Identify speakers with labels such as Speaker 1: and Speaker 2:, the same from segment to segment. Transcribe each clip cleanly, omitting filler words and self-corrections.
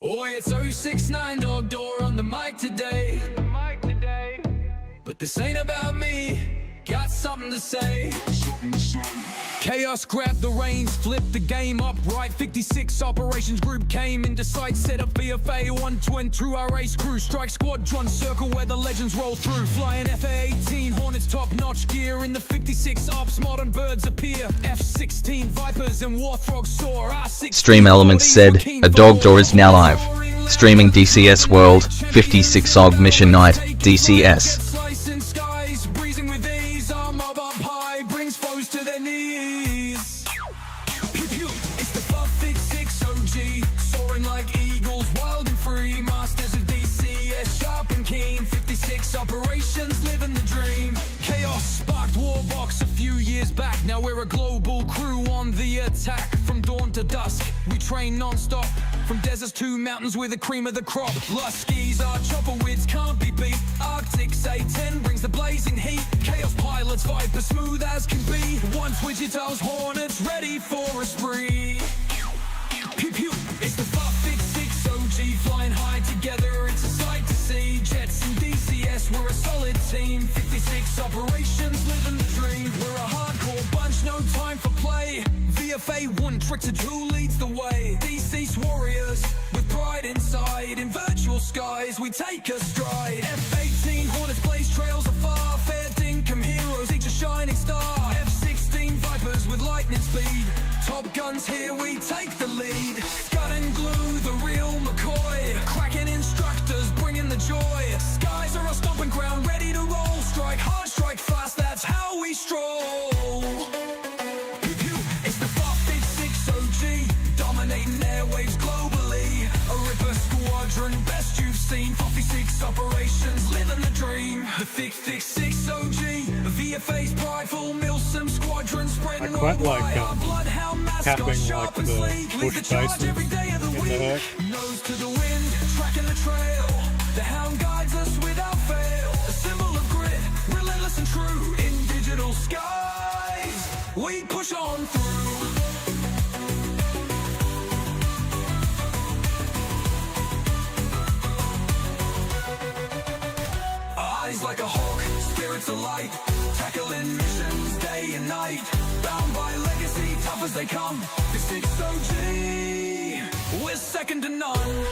Speaker 1: Oi, it's 069 Dog Door on the mic today. But this ain't about me, got something to say. Chaos grabbed the reins, flipped the game up right. 56 operations group came into sight, set up VFA 120 through our race crew. Strike squadron circle where the legends roll through. Flying FA-18 Hornets, top-notch gear. In the 56 ops, modern birds appear. F-16 Vipers and Warthog soar.
Speaker 2: Stream Elements said, a Dog Door is now live. Streaming DCS World, 56 OG Mission Night, DCS.
Speaker 1: To their knees. Pew, pew. It's the 56 OG, soaring like eagles, wild and free. Masters of DCS, sharp and keen. 56 operations, living the dream. Chaos sparked Warbox a few years back. Now we're a global crew on the attack. From dawn to dusk, we train non-stop. From deserts to mountains, we're the cream of the crop. Luskies, our chopper wids can't be beat. Arctic's A10 brings the blazing heat. Chaos pilots, Viper smooth as can be. Once Wichita's Hornets ready for a spree. Pew pew, it's the 56 OG, flying high together, it's a sight to see. Jets and DCS, we're a solid team. 56 operations, living the dream. We're a hardcore bunch, no time for play. VFA 1 tricks of who leads the way. DC's warriors, with pride inside. In virtual skies, we take a stride. F-18 Hornets blaze trails afar. Fair dinkum heroes, each a shining star. F-16 Vipers with lightning speed. Top guns here, we take the lead. Scud and glue, the real McCoy. Cracking instructors, bringing the joy. Skies are our stomping ground, ready to roll. Strike hard, strike fast, that's how we stroll. Pew pew, it's the 56 OG, dominating airwaves globally. A Ripper squadron, best you've seen. 56 operations, living the dream. The 56 OG, VFA's prideful, Milsom squadron spreading worldwide. Our bloodhound mascot, sharp and sleek, lead the charge every day of the week. Nose to the wind, tracking the trail. The hound guides us without fail. A symbol of grit, relentless and true. In digital skies, we push on through. Eyes like a hawk, spirits alight, tackling missions day and night. Bound by legacy, tough as they come. 56 OG, we're second to none.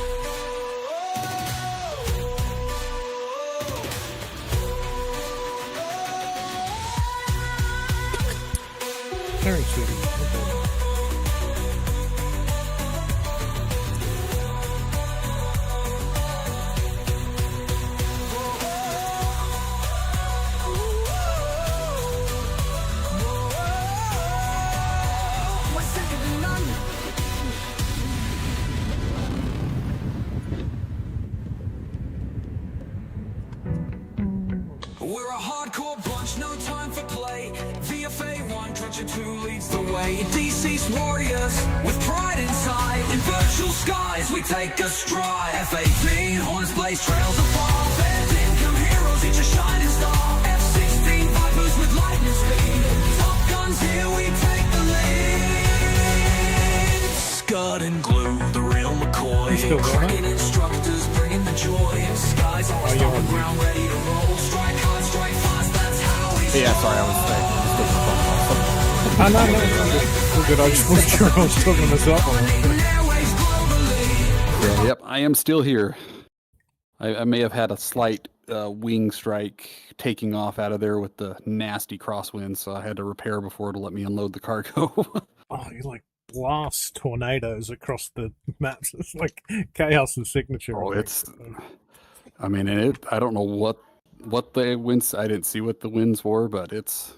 Speaker 3: Very sweet.
Speaker 1: We're a hardcore bunch, no time for play. VFA 1, Trencher 2 leads the way. DC's warriors, with pride inside. In virtual skies, we take a stride. F-18, horns blaze trails afar. Fair dinkum heroes, each a shining star. F-16 Vipers with lightning speed. Top guns here, we take the lead. Scud and glue, the real McCoy. Cracking instructors, bringing the joy. Skies on the ground, ready to roll. Strike hard, strike fast, that's how we
Speaker 4: Yeah, sorry, I was
Speaker 3: No. Well, good. I just wasn't sure I was talking to myself.
Speaker 4: yeah, yep, I am still here. I may have had a slight wing strike taking off out of there with the nasty crosswinds, so I had to repair before to let me unload the cargo.
Speaker 3: Oh, you like blast tornadoes across the maps. It's like Chaos's signature.
Speaker 4: Oh, it's. I mean, I don't know what the winds. I didn't see what the winds were, but it's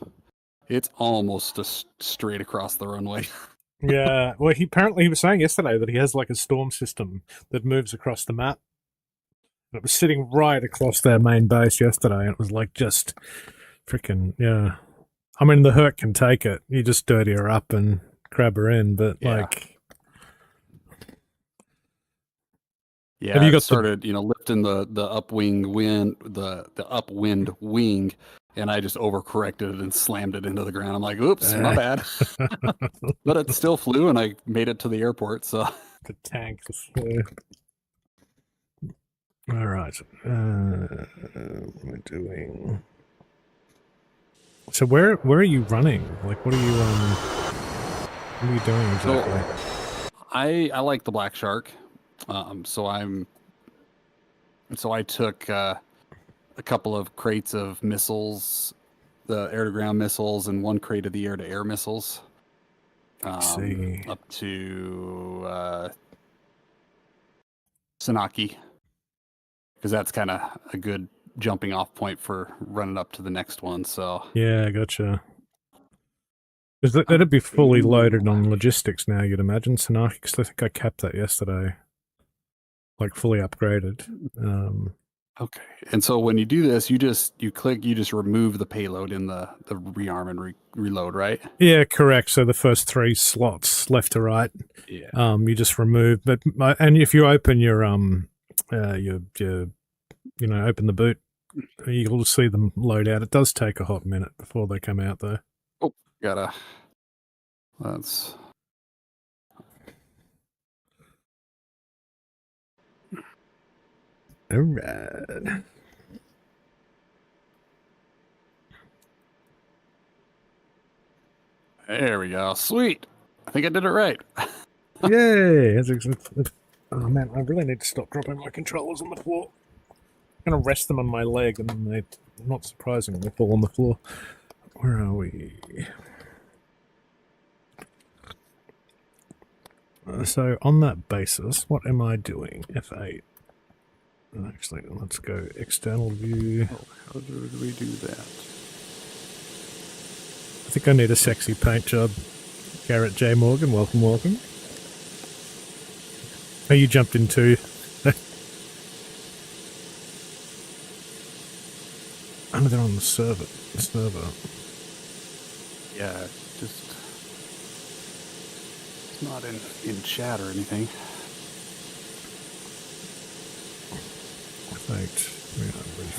Speaker 4: almost just straight across the runway.
Speaker 3: Yeah. Well, he was saying yesterday that he has like a storm system that moves across the map. It was sitting right across their main base yesterday, and it was like just freaking, yeah. I mean, the Hurt can take it. You just dirty her up and grab her in, but
Speaker 4: Yeah.
Speaker 3: like...
Speaker 4: Yeah,
Speaker 3: Have you
Speaker 4: I
Speaker 3: got
Speaker 4: started, lifting the upwind wing, the upwind wing, and I just overcorrected it and slammed it into the ground. I'm like, oops, my bad. But it still flew, and I made it to the airport. So
Speaker 3: the tanks. All right. We're doing. So where are you running? Like, what are you doing exactly?
Speaker 4: I like the Black Shark. So I took a couple of crates of missiles, the air-to-ground missiles, and one crate of the air-to-air missiles.
Speaker 3: See.
Speaker 4: Up to Sanaki, because that's kind of a good jumping off point for running up to the next one. So
Speaker 3: Yeah, gotcha. Because that'd be fully loaded on logistics now, you'd imagine, Sanaki, because I think I capped that yesterday. Like, fully upgraded.
Speaker 4: okay, and so when you do this, you just remove the payload in the rearm and reload, right?
Speaker 3: Yeah, correct. So the first 3 slots, left to right,
Speaker 4: Yeah.
Speaker 3: you just remove. But and if you open your open the boot, you'll see them load out. It does take a hot minute before they come out, though.
Speaker 4: Oh, that's.
Speaker 3: All right.
Speaker 4: There we go. Sweet. I think I did it right.
Speaker 3: Yay! Oh man, I really need to stop dropping my controllers on the floor. I'm gonna rest them on my leg, and then they, not surprisingly, fall on the floor. Where are we? So on that basis, what am I doing? F8. Actually, let's go external view.
Speaker 4: Oh, how did we do that?
Speaker 3: I think I need a sexy paint job. Garrett J. Morgan, welcome. Oh, you jumped in too. Oh, they're on the server.
Speaker 4: Yeah, just it's not in chat or anything.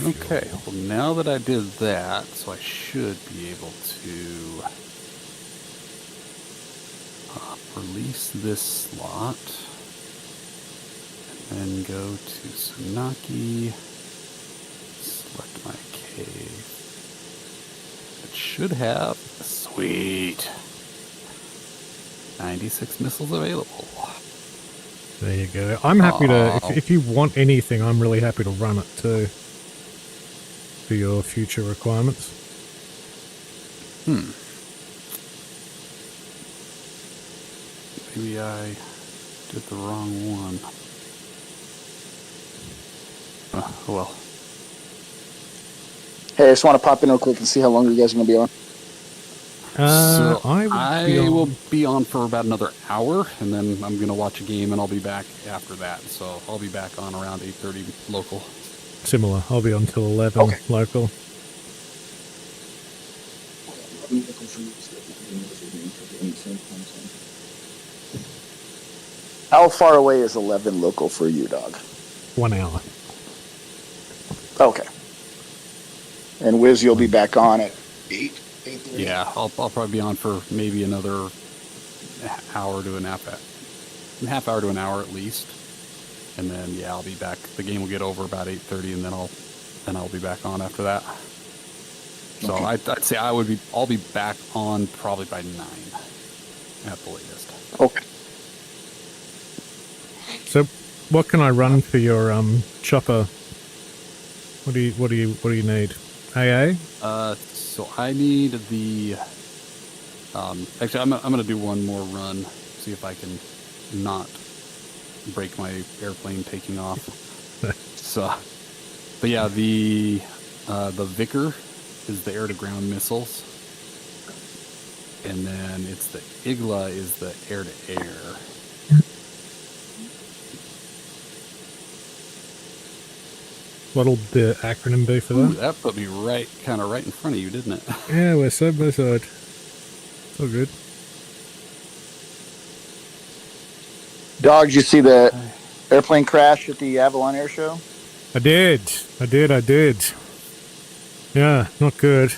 Speaker 4: Okay, well now that I did that, so I should be able to release this slot and then go to Sanaki, select my cave. It should have, sweet, 96 missiles available.
Speaker 3: There you go. I'm happy to, if you want anything, I'm really happy to run it too. For your future requirements.
Speaker 4: Maybe I did the wrong one. Oh well.
Speaker 5: Hey, I just want to pop in real quick and see how long you guys are going to be on.
Speaker 4: So
Speaker 3: I
Speaker 4: will be on for about another hour, and then I'm going to watch a game, and I'll be back after that. So I'll be back on around 8:30 local.
Speaker 3: Similar. I'll be on till 11 local.
Speaker 5: How far away is 11 local for you, dog?
Speaker 3: 1 hour.
Speaker 5: Okay. And Wiz, you'll be back on at 8?
Speaker 4: Yeah, I'll probably be on for maybe another hour to an half hour to an hour at least, and then yeah, I'll be back. The game will get over about 8:30, and then I'll be back on after that. So okay. I'd say I'll be back on probably by 9 at the latest.
Speaker 5: Okay.
Speaker 3: So, what can I run for your chopper? What do you need? AA?
Speaker 4: So I need the. Actually, I'm gonna do one more run, see if I can not break my airplane taking off. So, but yeah, the Vicar is the air-to-ground missiles, and then it's the Igla is the air-to-air.
Speaker 3: What'll the acronym be for that?
Speaker 4: Ooh, that put me kind of right in front of you, didn't it?
Speaker 3: Yeah, we're side by side. It's all good.
Speaker 5: Dog, did you see the airplane crash at the Avalon Air Show?
Speaker 3: I did. Yeah, not good.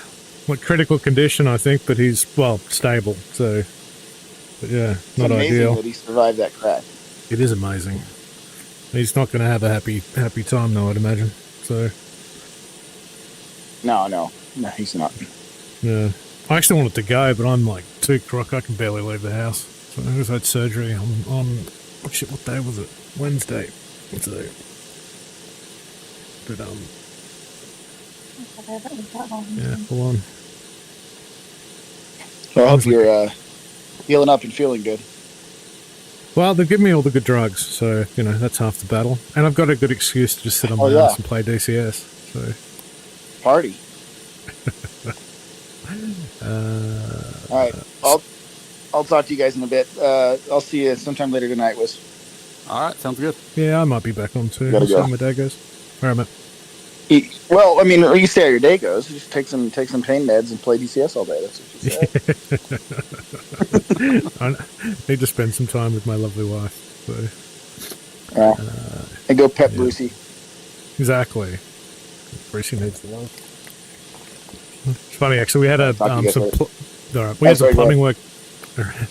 Speaker 3: Like critical condition, I think, but he's, well, stable, so, but yeah, not
Speaker 5: it's amazing
Speaker 3: ideal.
Speaker 5: that he survived that crash.
Speaker 3: It is amazing. He's not going to have a happy time, though, I'd imagine. So.
Speaker 5: No, he's not.
Speaker 3: Yeah. I actually wanted to go, but I'm like too crook. I can barely leave the house. So I just had surgery on oh shit, what day was it? Wednesday. So, but yeah, full on.
Speaker 5: So I hope you're healing up and feeling good.
Speaker 3: Well, they've given me all the good drugs, so, you know, that's half the battle. And I've got a good excuse to just sit on my ass and play DCS, so...
Speaker 5: Party. All right, I'll talk to you guys in a bit. I'll see you sometime later tonight, Wiz.
Speaker 4: All right, sounds good.
Speaker 3: Yeah, I might be back on too.
Speaker 5: Gotta
Speaker 3: See
Speaker 5: go.
Speaker 3: how my day goes. All right, mate.
Speaker 5: Well, I mean, you say how your day goes. Just take some pain meds and play DCS all day. That's what you said.
Speaker 3: I need to spend some time with my lovely wife. So.
Speaker 5: And go pet Brucey.
Speaker 3: Exactly. Brucey needs the love. It's funny, actually. We had some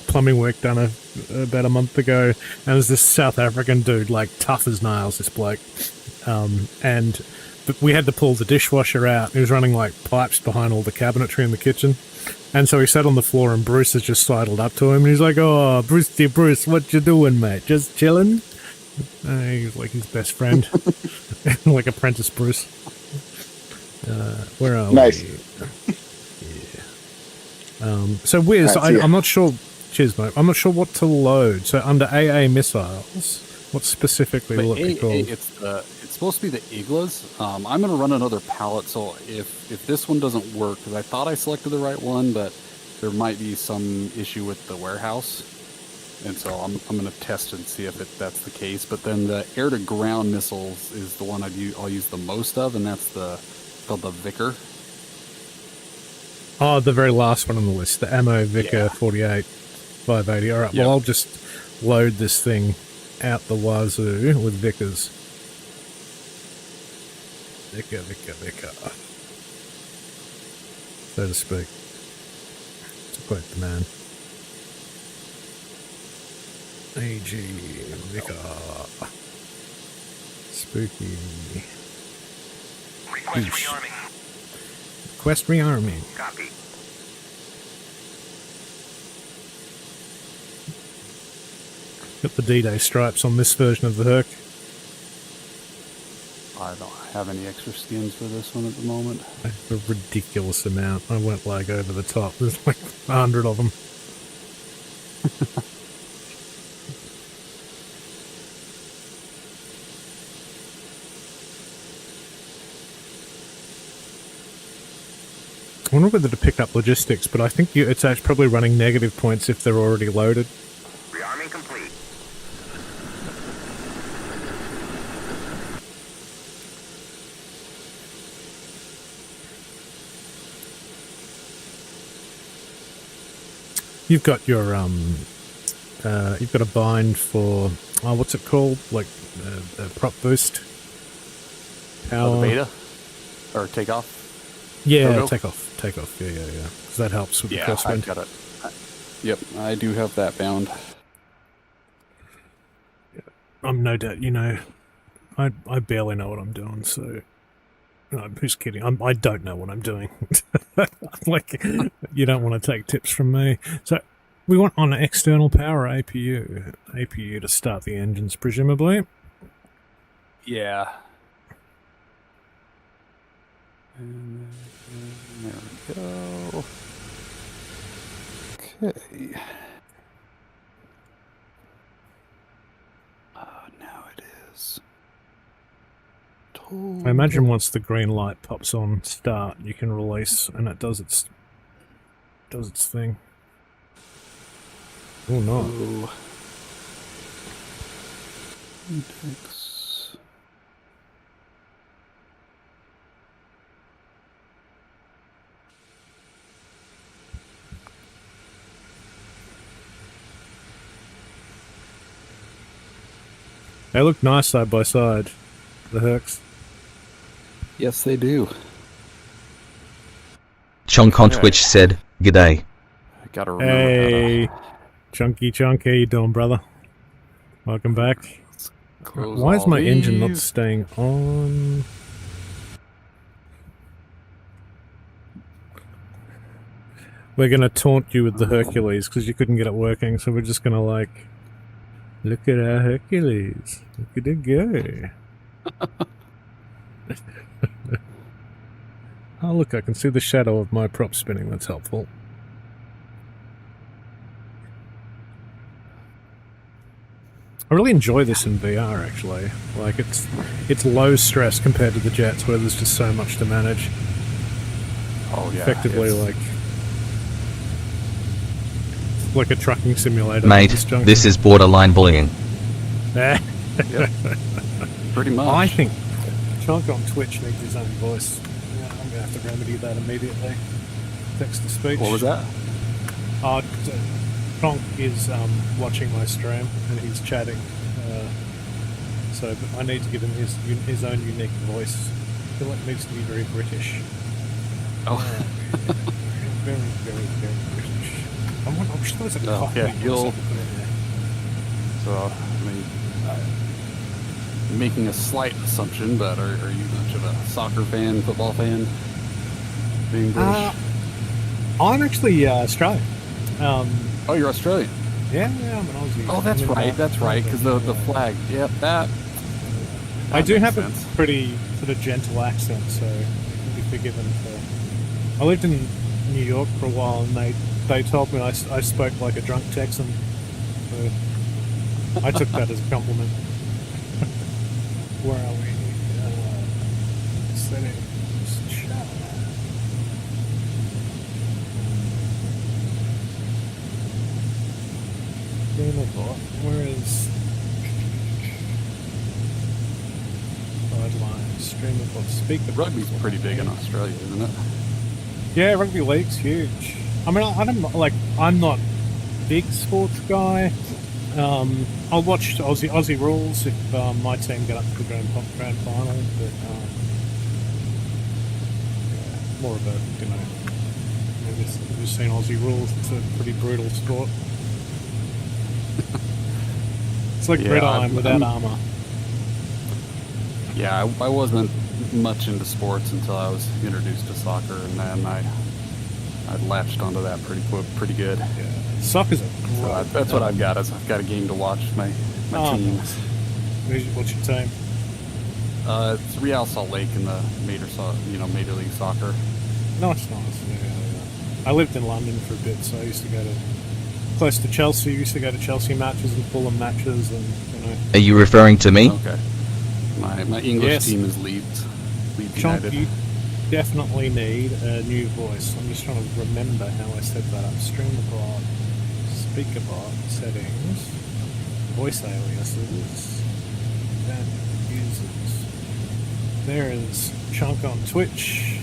Speaker 3: plumbing work done about a month ago, and there's this South African dude, like tough as nails, this bloke, but we had to pull the dishwasher out. He was running like pipes behind all the cabinetry in the kitchen, and so he sat on the floor, and Bruce has just sidled up to him, and he's like, "Oh, Bruce, what you doing, mate? Just chilling?" He's like his best friend, like apprentice Bruce. Where are
Speaker 5: nice.
Speaker 3: we? Yeah. So Wiz, I'm not sure. Cheers, mate. I'm not sure what to load. So under AA missiles, what specifically will it be called?
Speaker 4: It's supposed to be the Iglas. I'm going to run another pallet. So if this one doesn't work, because I thought I selected the right one, but there might be some issue with the warehouse, and so I'm going to test and see if that's the case. But then the air to ground missiles is the one I'll use the most of, and that's called the Vicar.
Speaker 3: Oh, the very last one on the list, the Ammo Vicar 48 580. All right, well, I'll just load this thing out the wazoo with Vicars. Vicar, so to speak. To quote the man. AG Vicar. Spooky.
Speaker 6: Request rearming.
Speaker 3: Quest rearming.
Speaker 6: Copy.
Speaker 3: Got the D-Day stripes on this version of the Herc.
Speaker 4: I don't have any extra skins for this one at the moment.
Speaker 3: A ridiculous amount. I went like over the top. There's like 100 of them. I wonder whether to pick up logistics, but I think it's actually probably running negative points if they're already loaded.
Speaker 6: Rearming complete.
Speaker 3: You've got your you've got a bind for what's it called? Like a prop boost. Power.
Speaker 4: The beta or takeoff.
Speaker 3: Yeah,
Speaker 4: Logo?
Speaker 3: take off. Yeah. Because that helps with the
Speaker 4: Yeah,
Speaker 3: crosswind.
Speaker 4: I've got it. Yep, I do have that bound.
Speaker 3: I'm no doubt, you know, I barely know what I'm doing, so who's kidding? I don't know what I'm doing. Like, you don't want to take tips from me. So we want on an external power APU to start the engines, presumably.
Speaker 4: Yeah. And there we go. Okay. Now it is.
Speaker 3: I imagine once the green light pops on start, you can release, and it does its thing. Oh no!
Speaker 4: Oh. Index.
Speaker 3: They look nice side by side, the Hercs.
Speaker 4: Yes, they do.
Speaker 2: Chonk on Twitch said, "G'day."
Speaker 4: I gotta remember
Speaker 3: Hey, Chunky Chunk, how you doing, brother? Welcome back.
Speaker 4: Close
Speaker 3: Why is
Speaker 4: all
Speaker 3: my engine not
Speaker 4: these.
Speaker 3: staying on? We're gonna taunt you with the Hercules because you couldn't get it working, so we're just gonna like, look at our Hercules. Look at it go. Oh look, I can see the shadow of my prop spinning. That's helpful. I really enjoy this in VR actually. Like it's low stress compared to the jets where there's just so much to manage.
Speaker 4: Oh yeah.
Speaker 3: Effectively like a trucking simulator.
Speaker 2: Mate, this is borderline bullying.
Speaker 3: Eh.
Speaker 4: Yep. Pretty much.
Speaker 3: I think Chunk on Twitch needs his own voice. Yeah, I'm gonna have to remedy that immediately. Text to speech.
Speaker 4: What was that?
Speaker 3: Chunk is watching my stream and he's chatting. So I need to give him his own unique voice. I feel like it needs to be very British.
Speaker 4: Oh.
Speaker 3: Very, very, very British. I'm sure there's a
Speaker 4: Oh,
Speaker 3: cockney
Speaker 4: yeah,
Speaker 3: voice
Speaker 4: you'll-
Speaker 3: I could put in there.
Speaker 4: So, I mean, making a slight assumption, but are you much of a soccer fan, football fan? Being British?
Speaker 3: I'm actually Australian.
Speaker 4: Oh, you're Australian.
Speaker 3: Yeah, I'm an Aussie.
Speaker 4: Oh, that's
Speaker 3: I'm in,
Speaker 4: right. That's right. Because the flag. Yep, that.
Speaker 3: I do
Speaker 4: makes
Speaker 3: have
Speaker 4: sense.
Speaker 3: a pretty sort of gentle accent, so you can be forgiven for. I lived in New York for a while, and they told me I spoke like a drunk Texan. So I took that as a compliment. Where are we? Settings. Chat. Where is sideline streamer bot speaker?
Speaker 4: Rugby's pretty big in Australia, isn't it?
Speaker 3: Yeah, rugby league's huge. I mean, I don't like. I'm not a big sports guy. I'll watch Aussie rules if my team get up to the grand final, but yeah, more of a Have you seen Aussie rules? It's a pretty brutal sport. It's like
Speaker 4: Yeah,
Speaker 3: gridiron without
Speaker 4: I'm-
Speaker 3: armor.
Speaker 4: Yeah, I wasn't much into sports until I was introduced to soccer, and then I latched onto that pretty good.
Speaker 3: Yeah. Soccer's a
Speaker 4: So
Speaker 3: great.
Speaker 4: that's what I've got. Is I've got a game to watch my team.
Speaker 3: Nice. What's your team?
Speaker 4: It's Real Salt Lake in the Major League Soccer.
Speaker 3: Nice. Yeah. I lived in London for a bit, so I used to go to close to Chelsea. Used to go to Chelsea matches and Fulham matches, and
Speaker 2: Are you referring to me?
Speaker 4: Okay. My English
Speaker 3: Yes.
Speaker 4: team is Leeds
Speaker 3: Chunk,
Speaker 4: United.
Speaker 3: you definitely need a new voice. I'm just trying to remember how I set that up. Streamer bot, speaker bot, settings, voice aliases, and users. There is Chunk on Twitch.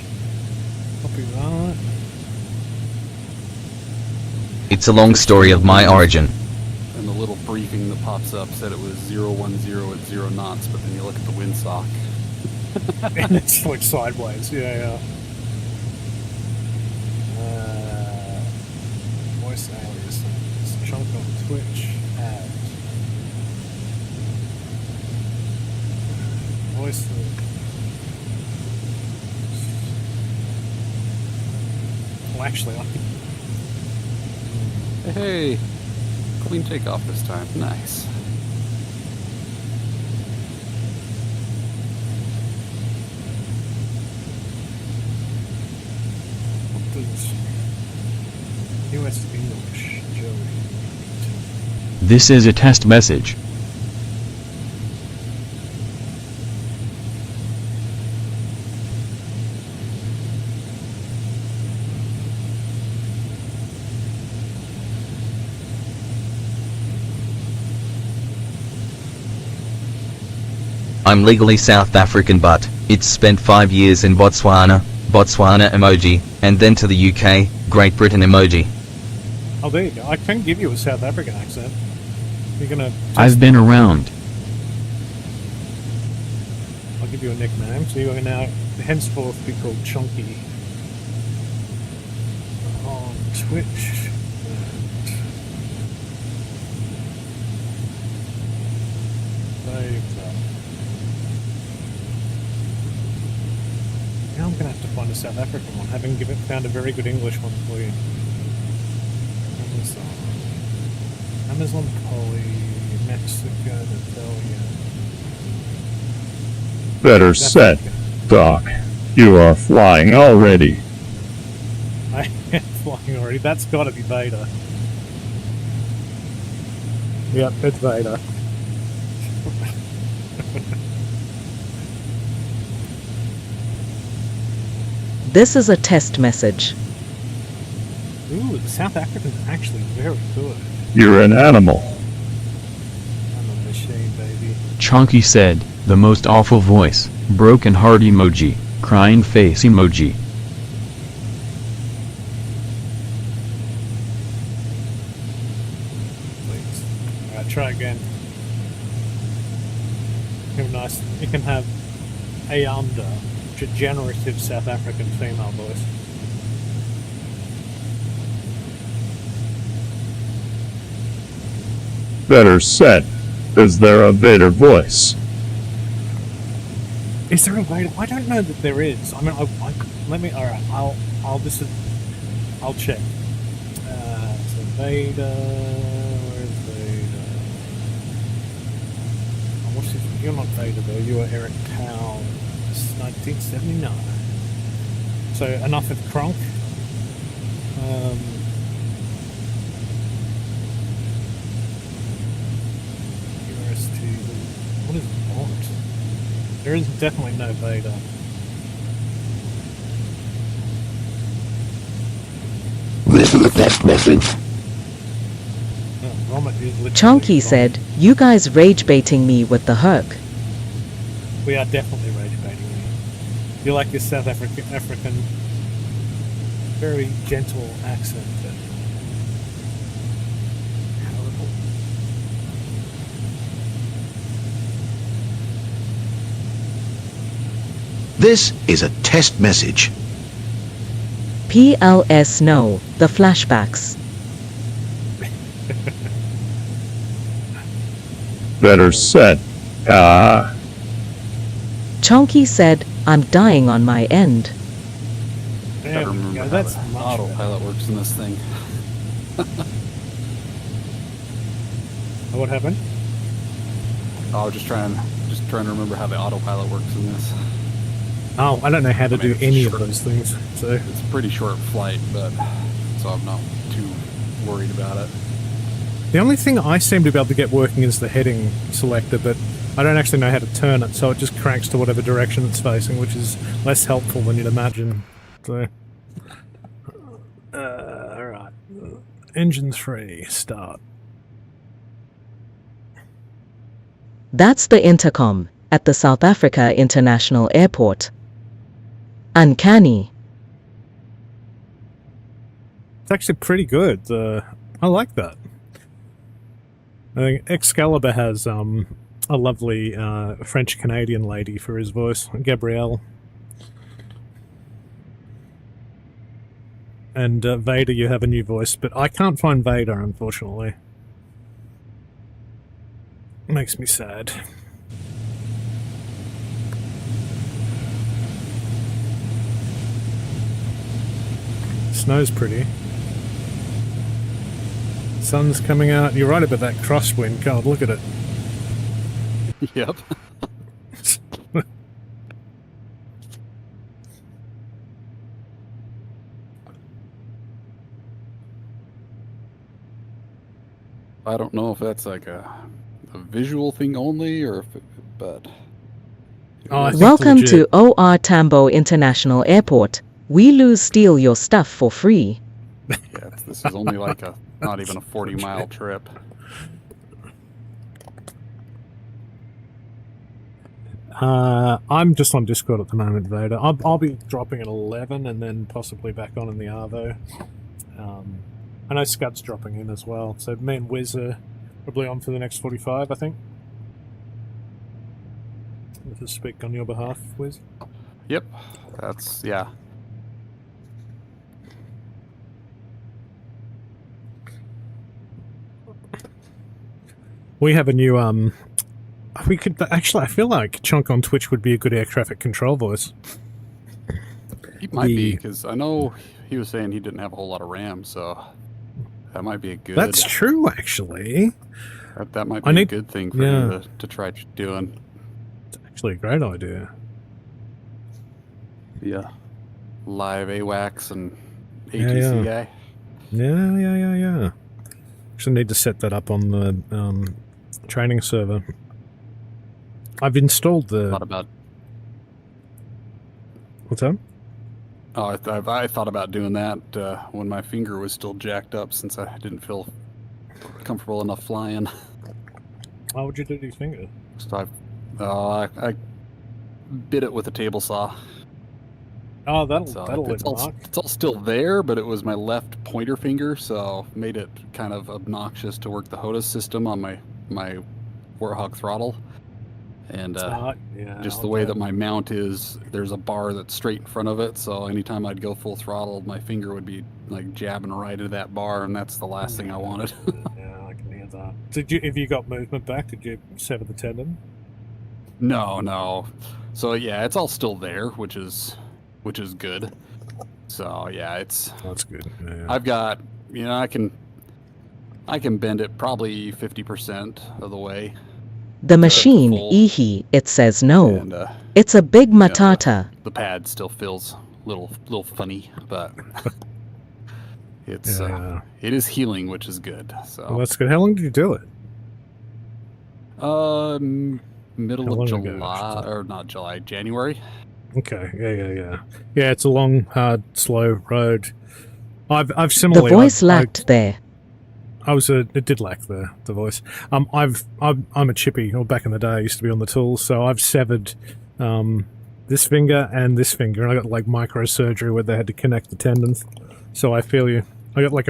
Speaker 3: Copy that.
Speaker 2: It's a long story of my origin.
Speaker 4: And the little briefing that pops up said it was 010 at 0 knots, but then you look at the windsock.
Speaker 3: And it's like sideways, yeah. Voice alias. It's Chunk on Twitch. Add. Voice. Well, actually, I can.
Speaker 4: Hey, clean takeoff this time. Nice.
Speaker 3: What does US English Joey?
Speaker 6: This is a test message.
Speaker 2: I'm legally South African, but it's spent 5 years in Botswana emoji, and then to the UK, Great Britain emoji.
Speaker 3: Oh, there you go. I can give you a South African accent. You're gonna.
Speaker 6: I've been around.
Speaker 3: I'll give you a nickname. So you are now henceforth be called Chunky on Twitch. And... Vader. Now I'm going to have to find a South African one, having found a very good English one for you. Amazon Poly, Mexico, Natalia.
Speaker 7: Better set, Doc. You are flying already.
Speaker 3: I am flying already. That's got to be Vader. Yep, it's Vader.
Speaker 8: This is a test message.
Speaker 3: Ooh, the South African's actually very good.
Speaker 7: You're an animal.
Speaker 3: I'm a machine, baby.
Speaker 6: Chonky said, the most awful voice, broken heart emoji, crying face emoji.
Speaker 3: Please. Alright, try again. You can have a generative South African female voice.
Speaker 7: Better set. Is there a Vader voice?
Speaker 3: Is there a Vader? I don't know that there is. I mean, let me. All right, I'll check. So Vader, where's Vader? Oh, what's his? You're not Vader though. You are Eric Powell. It's 1979. So enough of Kronk. What is Vert? There is definitely no Vader.
Speaker 9: This is a test message.
Speaker 8: Chonky said, you guys rage baiting me with the Herc.
Speaker 3: We are definitely rage baiting you. You like your South African, very gentle accent. But horrible.
Speaker 9: This is a test message.
Speaker 8: PLS no, the flashbacks.
Speaker 7: Better set.
Speaker 8: Chonky said, I'm dying on my end.
Speaker 3: There
Speaker 4: Gotta
Speaker 3: we
Speaker 4: remember
Speaker 3: go.
Speaker 4: how
Speaker 3: That's
Speaker 4: the
Speaker 3: much
Speaker 4: autopilot works in this thing.
Speaker 3: better. What happened?
Speaker 4: I was just trying to remember how the autopilot works in this.
Speaker 3: Oh, I don't know how to do
Speaker 4: it's a
Speaker 3: any of
Speaker 4: short-
Speaker 3: those things. So
Speaker 4: It's a pretty short flight, but so I'm not too worried about it.
Speaker 3: the only thing I seem to be able to get working is the heading selector, but I don't actually know how to turn it, so it just cranks to whatever direction it's facing, which is less helpful than you'd imagine. So, alright. Engine 3, start.
Speaker 8: That's the intercom at the South Africa International Airport. Uncanny.
Speaker 3: It's actually pretty good. I like that. I think Excalibur has a lovely French-Canadian lady for his voice, Gabrielle. And Vader, you have a new voice, but I can't find Vader, unfortunately. Makes me sad. Snow's pretty. Sun's coming out. You're right about that crosswind. God, look at it.
Speaker 4: Yep. I don't know if that's like a visual thing only, or if but.
Speaker 3: Oh, I think
Speaker 8: Welcome
Speaker 3: legit.
Speaker 8: to OR Tambo International Airport. We lose steal your stuff for free.
Speaker 4: Yeah, this is only like not even a 40-mile trip.
Speaker 3: I'm just on Discord at the moment, Vader. I'll be dropping at 11 and then possibly back on in the Arvo. I know Scud's dropping in as well, so me and Wiz are probably on for the next 45, I think. To speak on your behalf, Wiz.
Speaker 4: Yep, that's yeah.
Speaker 3: We have a new We could actually. I feel like Chunk on Twitch would be a good air traffic control voice.
Speaker 4: He might be, because I know he was saying he didn't have a whole lot of RAM, so that might be a good...
Speaker 3: That's true, actually.
Speaker 4: That might be a good thing for him to try doing.
Speaker 3: It's actually a great idea.
Speaker 4: Yeah. Live AWACS and ATC guy.
Speaker 3: Yeah. Actually need to set that up on the training server. I've installed the...
Speaker 4: Thought about...
Speaker 3: What's that?
Speaker 4: Oh, I thought about doing that when my finger was still jacked up, since I didn't feel comfortable enough flying.
Speaker 3: Why would you do your finger?
Speaker 4: So I bit it with a table saw.
Speaker 3: Oh, that'll
Speaker 4: it's all still there, but it was my left pointer finger, so made it kind of obnoxious to work the HOTAS system on my Warthog throttle. And just the way that my mount is, there's a bar that's straight in front of it, so anytime I'd go full throttle, my finger would be like jabbing right at that bar, and that's the last thing I wanted.
Speaker 3: Yeah, I can hear that. Have you got movement back? Did you sever the tendon?
Speaker 4: No. So yeah, it's all still there, which is good. So yeah,
Speaker 3: that's good. Yeah.
Speaker 4: I've got, I can bend it probably 50% of the way.
Speaker 8: The machine, it says no. And, it's a big matata.
Speaker 4: The pad still feels a little funny, but it is healing, which is good. So
Speaker 3: well, that's good. How long did you do it?
Speaker 4: Middle of July, or not July, January.
Speaker 3: Okay, yeah. It's a long, hard, slow road. I've similarly.
Speaker 8: The voice lacked there.
Speaker 3: It did lack the voice. I'm a chippy. Or back in the day, I used to be on the tools, so I've severed this finger and this finger, and I got like microsurgery where they had to connect the tendons. So I feel you. I got like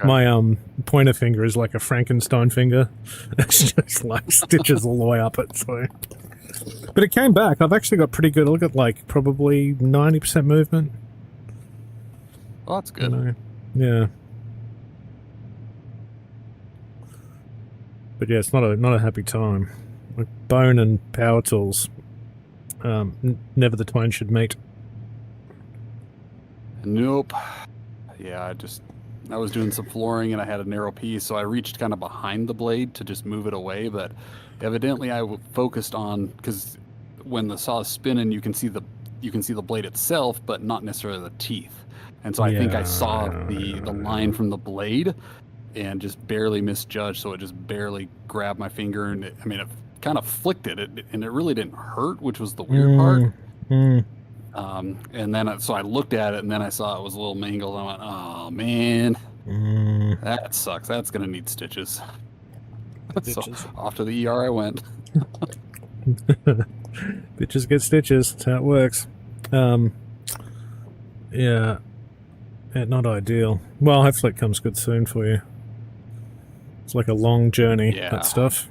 Speaker 3: my pointer finger is like a Frankenstein finger. It's just like stitches all the way up it. So, but it came back. I've actually got pretty good. I look at like probably 90% movement.
Speaker 4: Oh, that's good.
Speaker 3: Yeah. But yeah, it's not a happy time. Like bone and power tools, never the twain should meet.
Speaker 4: Nope. Yeah, I was doing some flooring and I had a narrow piece, so I reached kind of behind the blade to just move it away. But evidently, I focused on, because when the saw is spinning, you can see the blade itself, but not necessarily the teeth. And so I think I saw the line from the blade and just barely misjudged, so it just barely grabbed my finger, and it kind of flicked it, and it really didn't hurt, which was the weird part. And then so I looked at it, and then I saw it was a little mangled, and I went, oh man, that sucks. That's gonna need stitches. So off to the ER I went.
Speaker 3: Bitches get stitches. That's how it works. Yeah, not ideal. Well, hopefully it comes good soon for you. It's like a long journey, that stuff.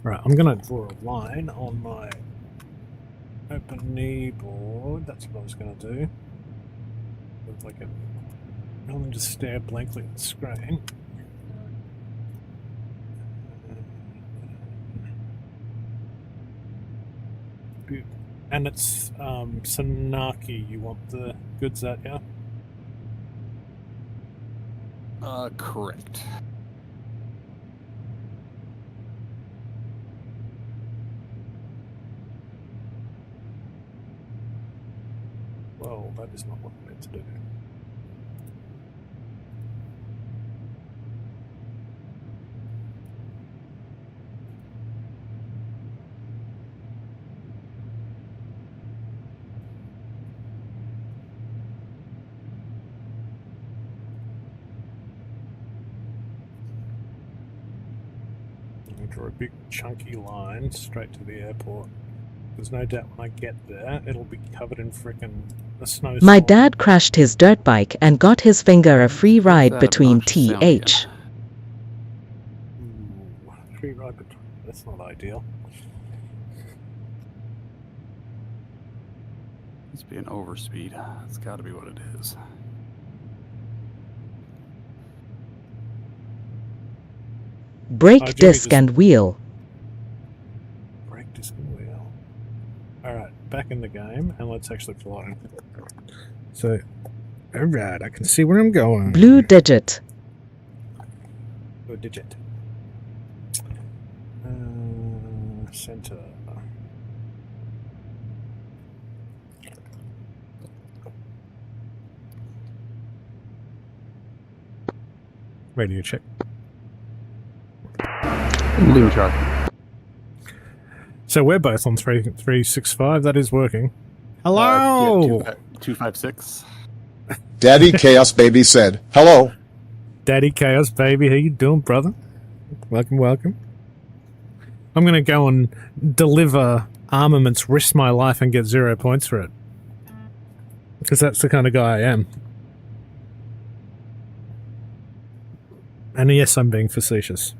Speaker 3: Right, I'm going to draw a line on my open knee board. That's what I was going to do. Look like a... Rather than just stare blankly at the screen. And it's Sanaki. You want the goods at, yeah?
Speaker 4: Correct.
Speaker 3: Well, that is not what I meant to do. Draw a big chunky line straight to the airport. There's no doubt when I get there, it'll be covered in frickin' a snowstorm.
Speaker 8: My dad crashed his dirt bike and got his finger a free ride between TH.
Speaker 3: Free ride between... That's not ideal.
Speaker 4: It's being overspeed. That's got to be what it is.
Speaker 8: Brake disc and wheel.
Speaker 3: back in the game and let's actually fly. So, alright, I can see where I'm going.
Speaker 8: Blue digit.
Speaker 3: Blue digit. Center. Radio check.
Speaker 4: Loom chart.
Speaker 3: So we're both on 365. That is working. Hello!
Speaker 4: 256.
Speaker 10: Daddy Chaos Baby said, hello.
Speaker 3: Daddy Chaos Baby, how you doing, brother? Welcome, welcome. I'm going to go and deliver armaments, risk my life, and get 0 points for it. Because that's the kind of guy I am. And yes, I'm being facetious.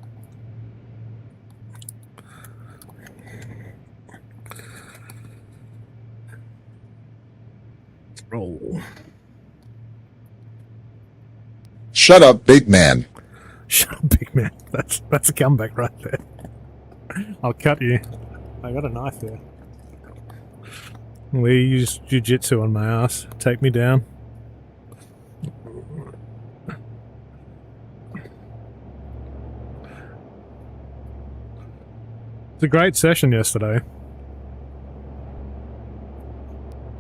Speaker 3: Let's roll.
Speaker 10: Shut up, big man.
Speaker 3: Shut up, big man. That's a comeback right there. I'll cut you. I got a knife there. We use jiu-jitsu on my ass. Take me down. It's a great session yesterday.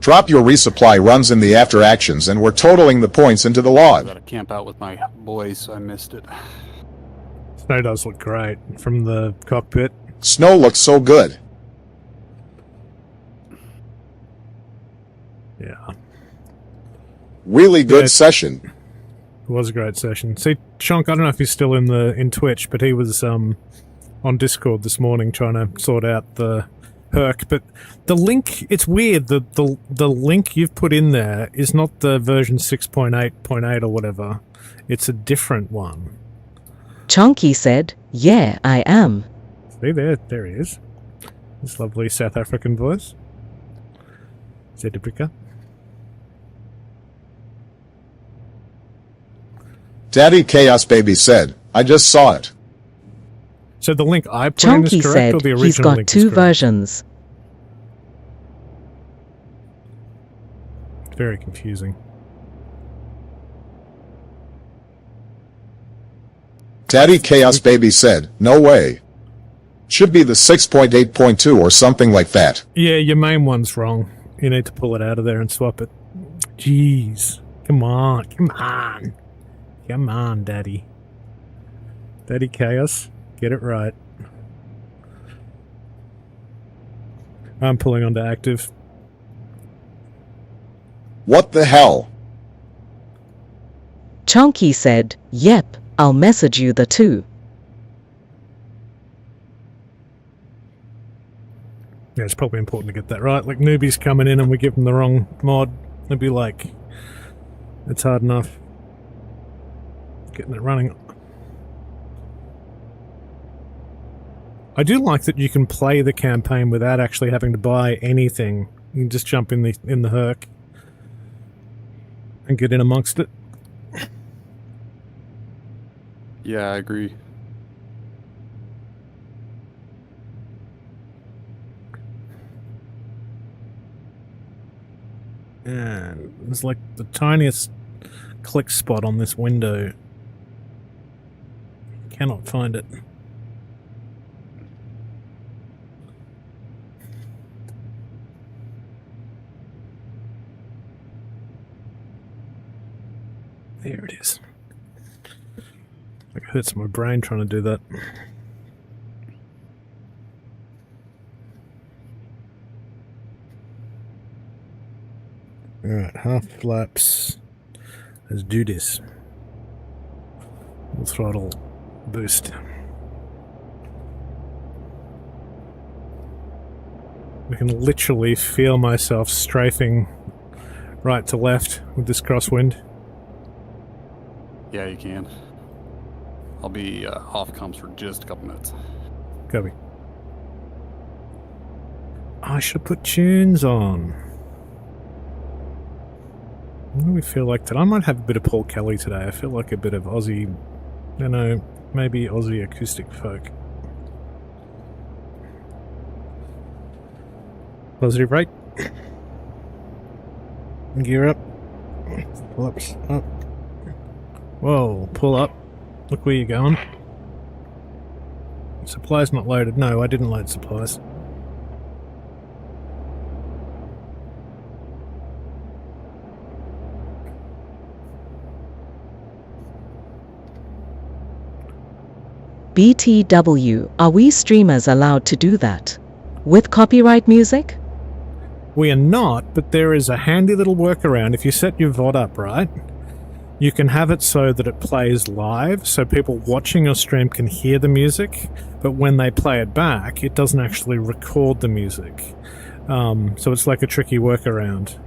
Speaker 10: Drop your resupply runs in the after actions and we're totaling the points into the
Speaker 4: I
Speaker 10: log.
Speaker 4: gotta camp out with my boys, so I missed it.
Speaker 3: Snow does look great from the cockpit.
Speaker 10: Snow looks so good.
Speaker 3: Yeah.
Speaker 10: Really good
Speaker 3: Yeah.
Speaker 10: session.
Speaker 3: It was a great session. See, Chonk, I don't know if he's still in Twitch, but he was on Discord this morning trying to sort out the perk. But the link, it's weird. The link you've put in there is not the version 6.8.8 or whatever. It's a different one.
Speaker 8: Chunky said, yeah, I am.
Speaker 3: See, there he is. This lovely South African voice. Zedibika.
Speaker 10: Daddy Chaos Baby said, I just saw it.
Speaker 3: So the link I put in is
Speaker 8: Chunky
Speaker 3: correct,
Speaker 8: said
Speaker 3: or the original
Speaker 8: he's got
Speaker 3: link is
Speaker 8: 2
Speaker 3: correct?
Speaker 8: versions.
Speaker 3: Very confusing.
Speaker 10: Daddy Chaos Baby said, no way. Should be the 6.8.2 or something like that.
Speaker 3: Yeah, your main one's wrong. You need to pull it out of there and swap it. Jeez. Come on. Come on. Come on, Daddy. Daddy Chaos. Get it right. I'm pulling onto active.
Speaker 10: What the hell?
Speaker 8: Chunky said, yep, I'll message you the 2.
Speaker 3: Yeah, it's probably important to get that right. Like, newbies coming in and we give them the wrong mod. They'd be like, it's hard enough getting it running. I do like that you can play the campaign without actually having to buy anything. You can just jump in the herc and get in amongst it.
Speaker 4: Yeah, I agree.
Speaker 3: And there's like the tiniest click spot on this window. Cannot find it. There it is. Like, it hurts my brain trying to do that. Alright, half flaps. Let's do this. Full throttle boost. I can literally feel myself strafing right to left with this crosswind.
Speaker 4: Yeah, you can. I'll be off comms for just a couple minutes.
Speaker 3: Copy. I should put tunes on. What do we feel like today? I might have a bit of Paul Kelly today. I feel like a bit of Aussie, you know, maybe Aussie acoustic folk. Positive rate. Gear up. Pull up. Up. Whoa, pull up. Look where you're going. Supplies not loaded. No, I didn't load supplies.
Speaker 8: BTW, are we streamers allowed to do that? With copyright music?
Speaker 3: We are not, but there is a handy little workaround. If you set your VOD up right, you can have it so that it plays live, so people watching your stream can hear the music, but when they play it back, it doesn't actually record the music. So it's like a tricky workaround.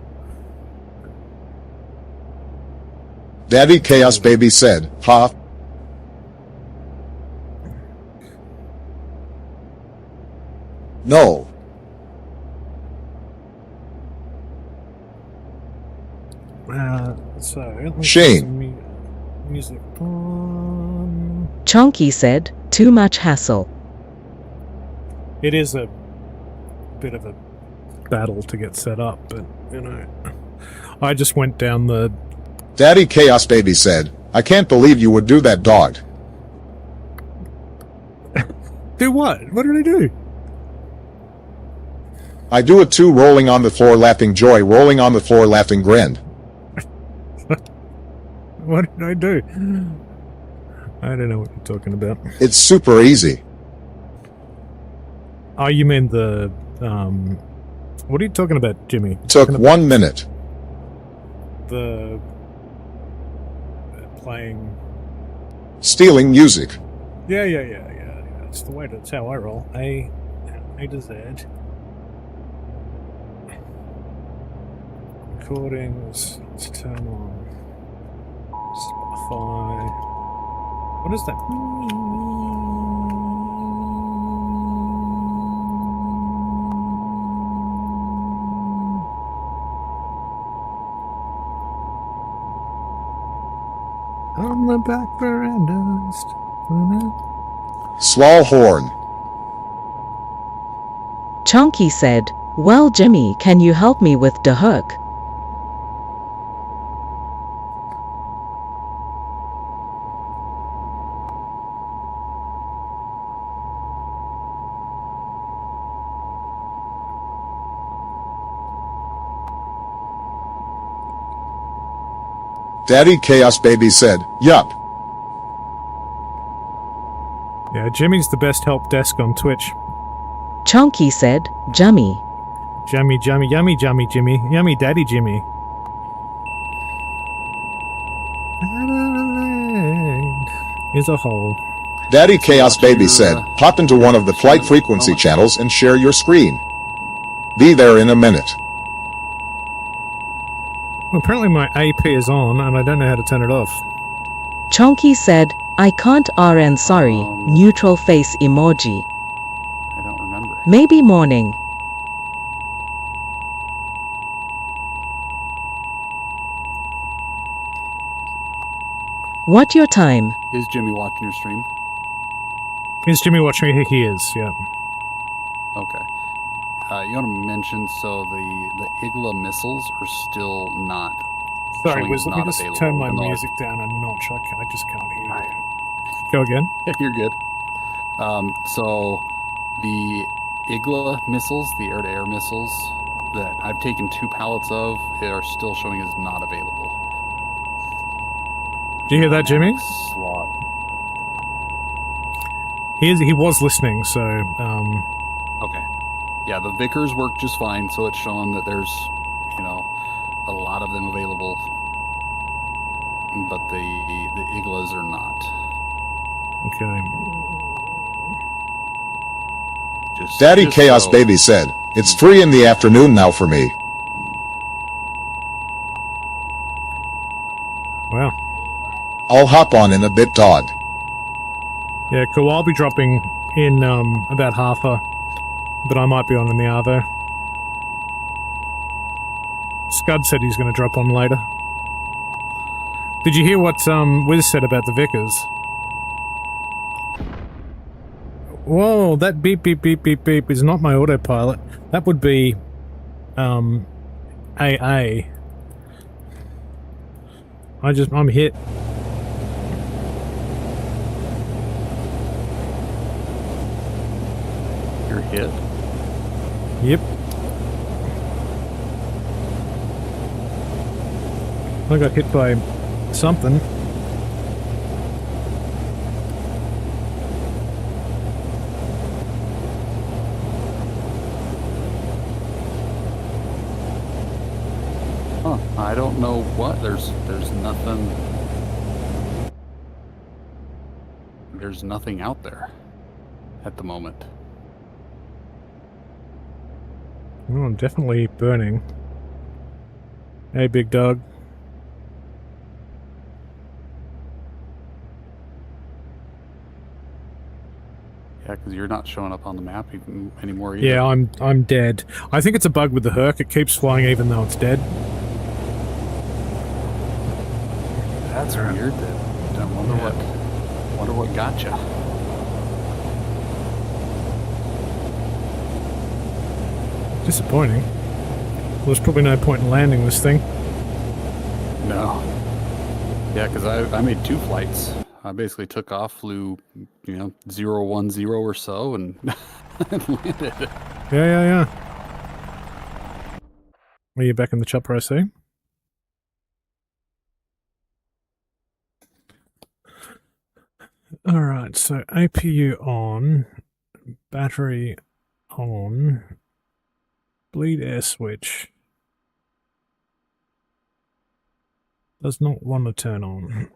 Speaker 10: Daddy Chaos Baby said, ha. No.
Speaker 3: So let's put
Speaker 10: Shane.
Speaker 3: some music on.
Speaker 8: Chonky said, too much hassle.
Speaker 3: It is a bit of a battle to get set up, but you know, I just went down the.
Speaker 10: Daddy Chaos Baby said, I can't believe you would do that, dog.
Speaker 3: Do what? What did I do?
Speaker 10: I do it too, rolling on the floor laughing joy, rolling on the floor laughing grin.
Speaker 3: What did I do? I don't know what you're talking about.
Speaker 10: It's super easy.
Speaker 3: Oh, you mean the, what are you talking about, Jimmy?
Speaker 10: Took 1 minute.
Speaker 3: The playing.
Speaker 10: Stealing music.
Speaker 3: Yeah. That's the way. That's how I roll. A to Z. Recordings. Let's turn on Spotify. What is that? On the back veranda.
Speaker 10: Swall horn.
Speaker 8: Chonky said, well Jimmy, can you help me with the hook?
Speaker 10: Daddy Chaos Baby said, yup.
Speaker 3: Yeah, Jimmy's the best help desk on Twitch.
Speaker 8: Chonky said, Jummy.
Speaker 3: Yummy, Jimmy. Yummy Daddy Jimmy. Is a hole.
Speaker 10: Daddy Chaos Baby said, hop into one of the flight frequency channels and share your screen. Be there in a minute.
Speaker 3: Well, apparently my AP is on and I don't know how to turn it off.
Speaker 8: Chonky said, I can't RN sorry, neutral face emoji.
Speaker 4: I don't remember.
Speaker 8: Maybe morning. What your time?
Speaker 4: Is Jimmy watching your stream?
Speaker 3: Is Jimmy watching me? He is, yeah.
Speaker 4: Okay. You want to mention, so the Igla missiles are still not.
Speaker 3: Sorry,
Speaker 4: showing
Speaker 3: Wiz,
Speaker 4: as
Speaker 3: let me
Speaker 4: not
Speaker 3: just
Speaker 4: available,
Speaker 3: turn my
Speaker 4: even though
Speaker 3: music down a notch. I just can't hear you. Go again?
Speaker 4: You're good. So the Igla missiles, the air-to-air missiles that I've taken 2 pallets of, they are still showing as not available.
Speaker 3: Do you hear that, Jimmy?
Speaker 4: Slot.
Speaker 3: He was listening, so
Speaker 4: Okay. Yeah, the Vickers work just fine, so it's showing that there's, you know, a lot of them available, but the Iglas are not.
Speaker 3: okay.
Speaker 10: Daddy
Speaker 4: Just
Speaker 10: Chaos
Speaker 4: so-
Speaker 10: Baby said, it's 3 in the afternoon now for me.
Speaker 3: Wow.
Speaker 10: I'll hop on in a bit, dog.
Speaker 3: Yeah, cool. I'll be dropping in about half a, but I might be on in the Arvo. Scud said he's going to drop on later. Did you hear what Wiz said about the Vickers? Whoa, that beep beep beep beep beep is not my autopilot. That would be AA. I'm hit.
Speaker 4: You're hit.
Speaker 3: Yep. I got hit by something.
Speaker 4: Huh, I don't know what. There's nothing. There's nothing out there at the moment.
Speaker 3: Oh, I'm definitely burning. Hey, big dog.
Speaker 4: Yeah, because you're not showing up on the map even anymore either.
Speaker 3: Yeah, I'm dead. I think it's a bug with the Herc. It keeps flying even though it's dead.
Speaker 4: That's weird. I wonder what got you.
Speaker 3: Disappointing. Well, there's probably no point in landing this thing.
Speaker 4: No. Yeah, because I made 2 flights. I basically took off, flew, 010 or so, and landed.
Speaker 3: Yeah. Are you back in the chopper, I see? Alright, so APU on, battery on, bleed air switch. Does not want to turn on.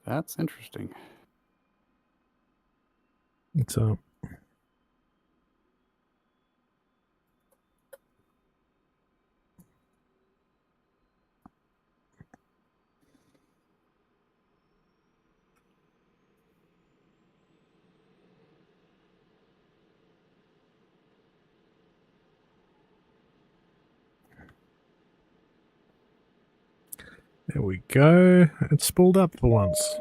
Speaker 4: That's interesting.
Speaker 3: So there we go. It's spooled up for once.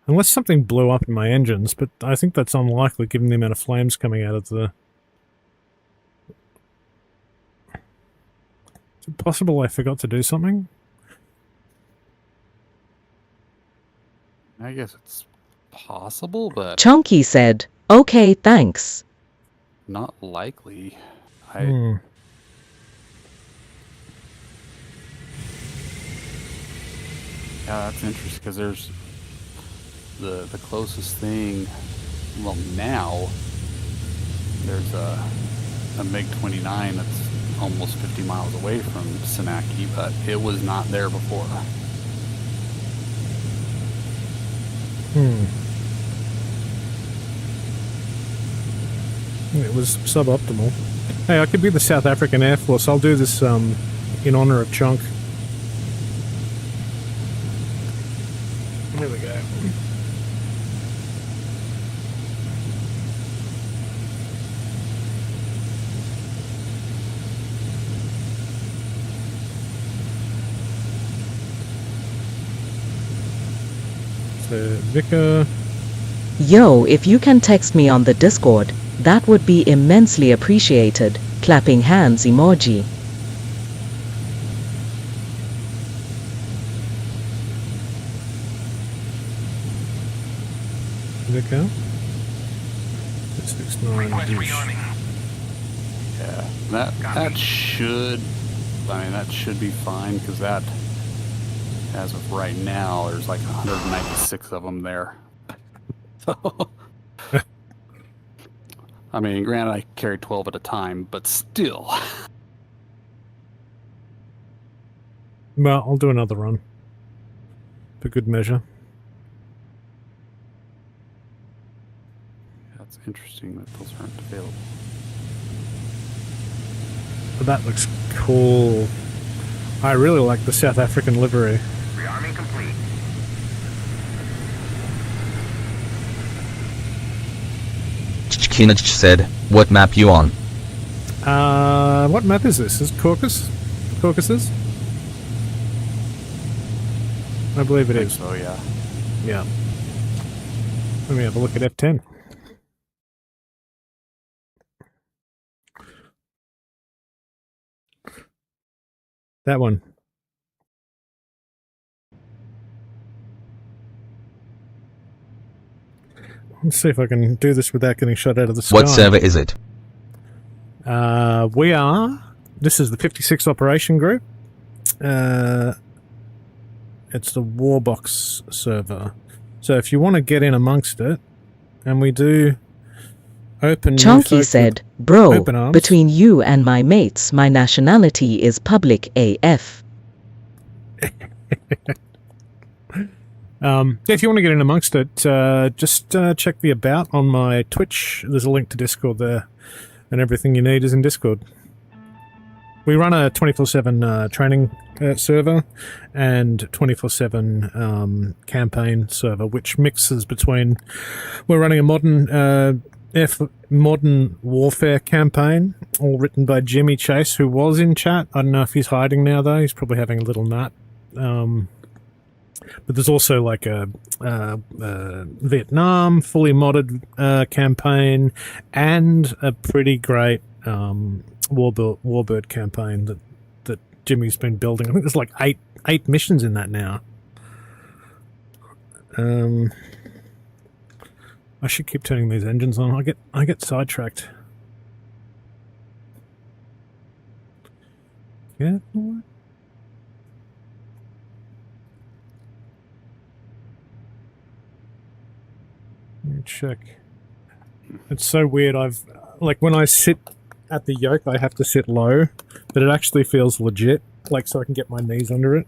Speaker 3: Unless something blew up in my engines, but I think that's unlikely given the amount of flames coming out of the... Is it possible I forgot to do something?
Speaker 4: I guess it's possible, but
Speaker 8: Chunky said, okay, thanks.
Speaker 4: not likely.
Speaker 3: Hmm.
Speaker 4: Yeah, that's interesting because there's the closest thing. Well, now there's a MiG-29 that's almost 50 miles away from Senaki, but it was not there before.
Speaker 3: It was suboptimal. Hey, I could be the South African Air Force. I'll do this in honor of Chunk. There we go. So, Vicar.
Speaker 8: Yo, if you can text me on the Discord, that would be immensely appreciated. Clapping hands emoji.
Speaker 3: Vicar. 669.
Speaker 4: Yeah, that should be fine because that, as of right now, there's like 196 of them there. So, I mean, granted, I carry 12 at a time, but still.
Speaker 3: Well, I'll do another run. For good measure.
Speaker 4: That's interesting that those aren't available.
Speaker 3: But that looks cool. I really like the South African livery.
Speaker 1: Rearming complete.
Speaker 2: Kinich said, what map you on?
Speaker 3: What map is this? Is it Caucus? Caucasus? I believe it is.
Speaker 4: So yeah.
Speaker 3: Yeah. Let me have a look at F10. That one. Let's see if I can do this without getting shot out of the sky.
Speaker 2: What server is it?
Speaker 3: We are. This is the 56 operation group. It's the Warbox server. So if you want to get in amongst it, and we do open.
Speaker 8: Chunky said, "Bro,
Speaker 3: open arms.
Speaker 8: between you and my mates, my nationality is public AF."
Speaker 3: If you want to get in amongst it, just check the about on my Twitch. There's a link to Discord there, and everything you need is in Discord. We run a 24/7 training server and 24/7 campaign server, which mixes between. We're running a modern warfare campaign, all written by Jimmy Chase, who was in chat. I don't know if he's hiding now, though. He's probably having a little nap. But there's also like a Vietnam fully modded campaign and a pretty great Warbird campaign that Jimmy's been building. I think there's like eight missions in that now. I should keep turning these engines on. I get sidetracked. Yeah. Let me check. It's so weird. When I sit at the yoke, I have to sit low, but it actually feels legit, like so I can get my knees under it.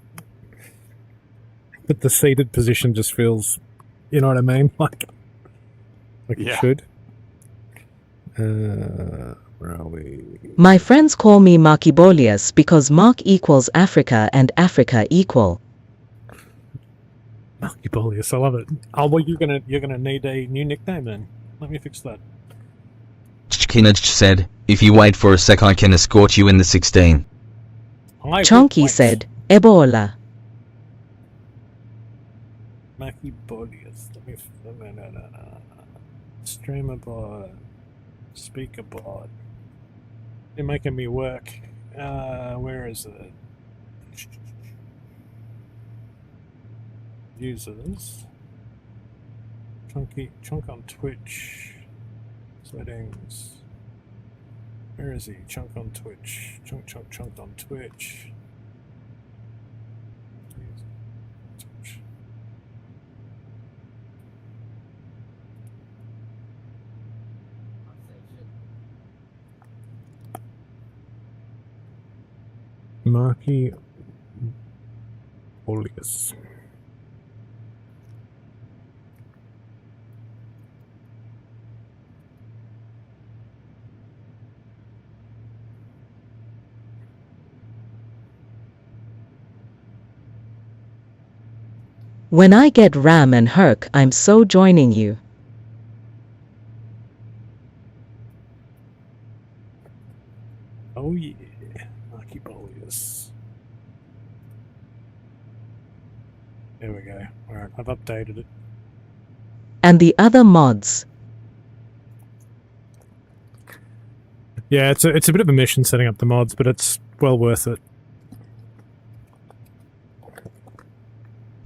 Speaker 3: But the seated position just feels, you know what I mean? Like it should. Where are we?
Speaker 8: My friends call me Markibolius because Mark equals Africa and Africa equal.
Speaker 3: Markibolius, I love it. Oh well, you're gonna need a new nickname then. Let me fix that.
Speaker 2: Chkinaj said, "If you wait for a sec, I can escort you in the 16."
Speaker 8: Chunky said, "Ebola."
Speaker 3: Markibolius. No. Streamer bot, speaker bot. You're making me work. Where is it? Users. Chunk on Twitch. Settings. Where is he? Chunk on Twitch. Chunk on Twitch. Marky Olius.
Speaker 8: When I get Ram and Herc, I'm so joining you.
Speaker 3: Oh yeah, Markibolius. There we go. Alright, I've updated it.
Speaker 8: And the other mods.
Speaker 3: Yeah, it's a bit of a mission setting up the mods, but it's well worth it.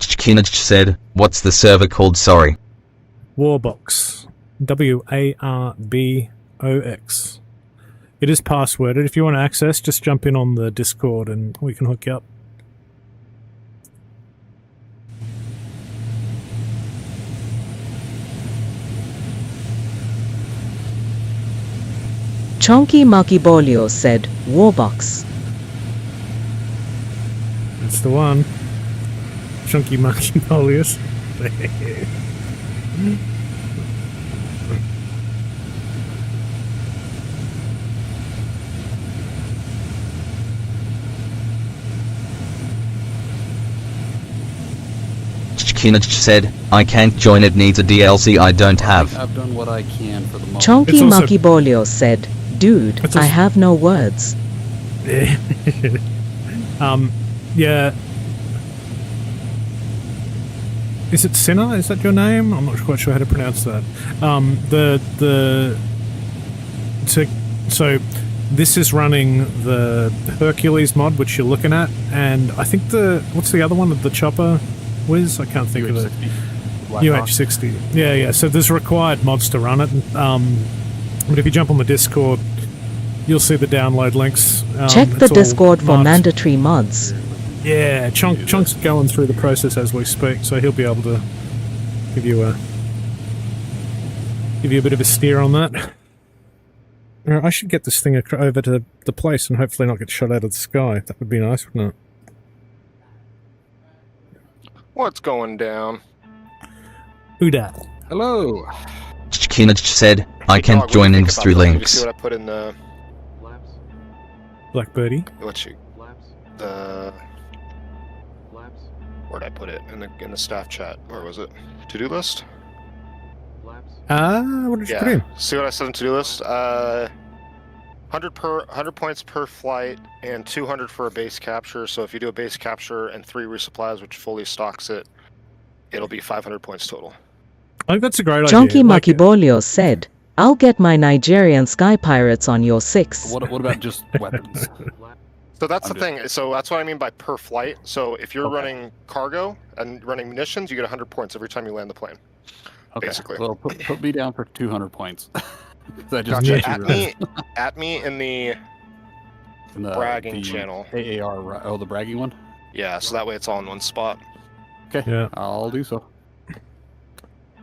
Speaker 2: Chkinaj said, "What's the server called? Sorry."
Speaker 3: Warbox. WARBOX. It is passworded. If you want access, just jump in on the Discord and we can hook you up.
Speaker 8: Chunky Markibolio said, Warbox.
Speaker 3: That's the one. Chunky Markibolius.
Speaker 2: Chkinaj said, "I can't join, it needs a DLC I don't have."
Speaker 4: I've done what I can for the moment.
Speaker 8: Chunky Markibolio said, dude, I have no words.
Speaker 3: Yeah. Is it Sinner? Is that your name? I'm not quite sure how to pronounce that. So this is running the Hercules mod, which you're looking at, and I think what's the other one of the chopper whiz? I can't think of it. UH-60. Yeah. So there's required mods to run it. But if you jump on the Discord, you'll see the download links.
Speaker 8: Check the Discord for mandatory mods.
Speaker 3: Yeah, Chunk's going through the process as we speak, so he'll be able to give you a bit of a steer on that. I should get this thing over to the place and hopefully not get shot out of the sky. That would be nice, wouldn't it?
Speaker 11: What's going down?
Speaker 3: Who dat?
Speaker 4: Hello.
Speaker 2: Chikina said, I can't join industry
Speaker 11: Did you
Speaker 2: links.
Speaker 11: see what I put in the...
Speaker 3: Blackbirdie?
Speaker 11: Where'd I put it? In the staff chat. Where was it? To-do list?
Speaker 3: What did you put in?
Speaker 11: See what I said in to-do list? 100 points per flight and 200 for a base capture. So if you do a base capture and 3 resupplies, which fully stocks it, it'll be 500 points total.
Speaker 3: I think that's a great idea.
Speaker 8: Chonky Makibolio said, I'll get my Nigerian sky pirates on your 6.
Speaker 4: What about just weapons?
Speaker 11: So that's the thing. So that's what I mean by per flight. So if you're running cargo and running munitions, you get 100 points every time you land the plane.
Speaker 4: Okay.
Speaker 11: Basically.
Speaker 4: Well, put me down for 200 points.
Speaker 11: Gotcha. At me in the bragging channel.
Speaker 4: AAR. Oh, the bragging one?
Speaker 11: Yeah, so that way it's all in one spot.
Speaker 4: Okay.
Speaker 3: Yeah.
Speaker 4: I'll do so.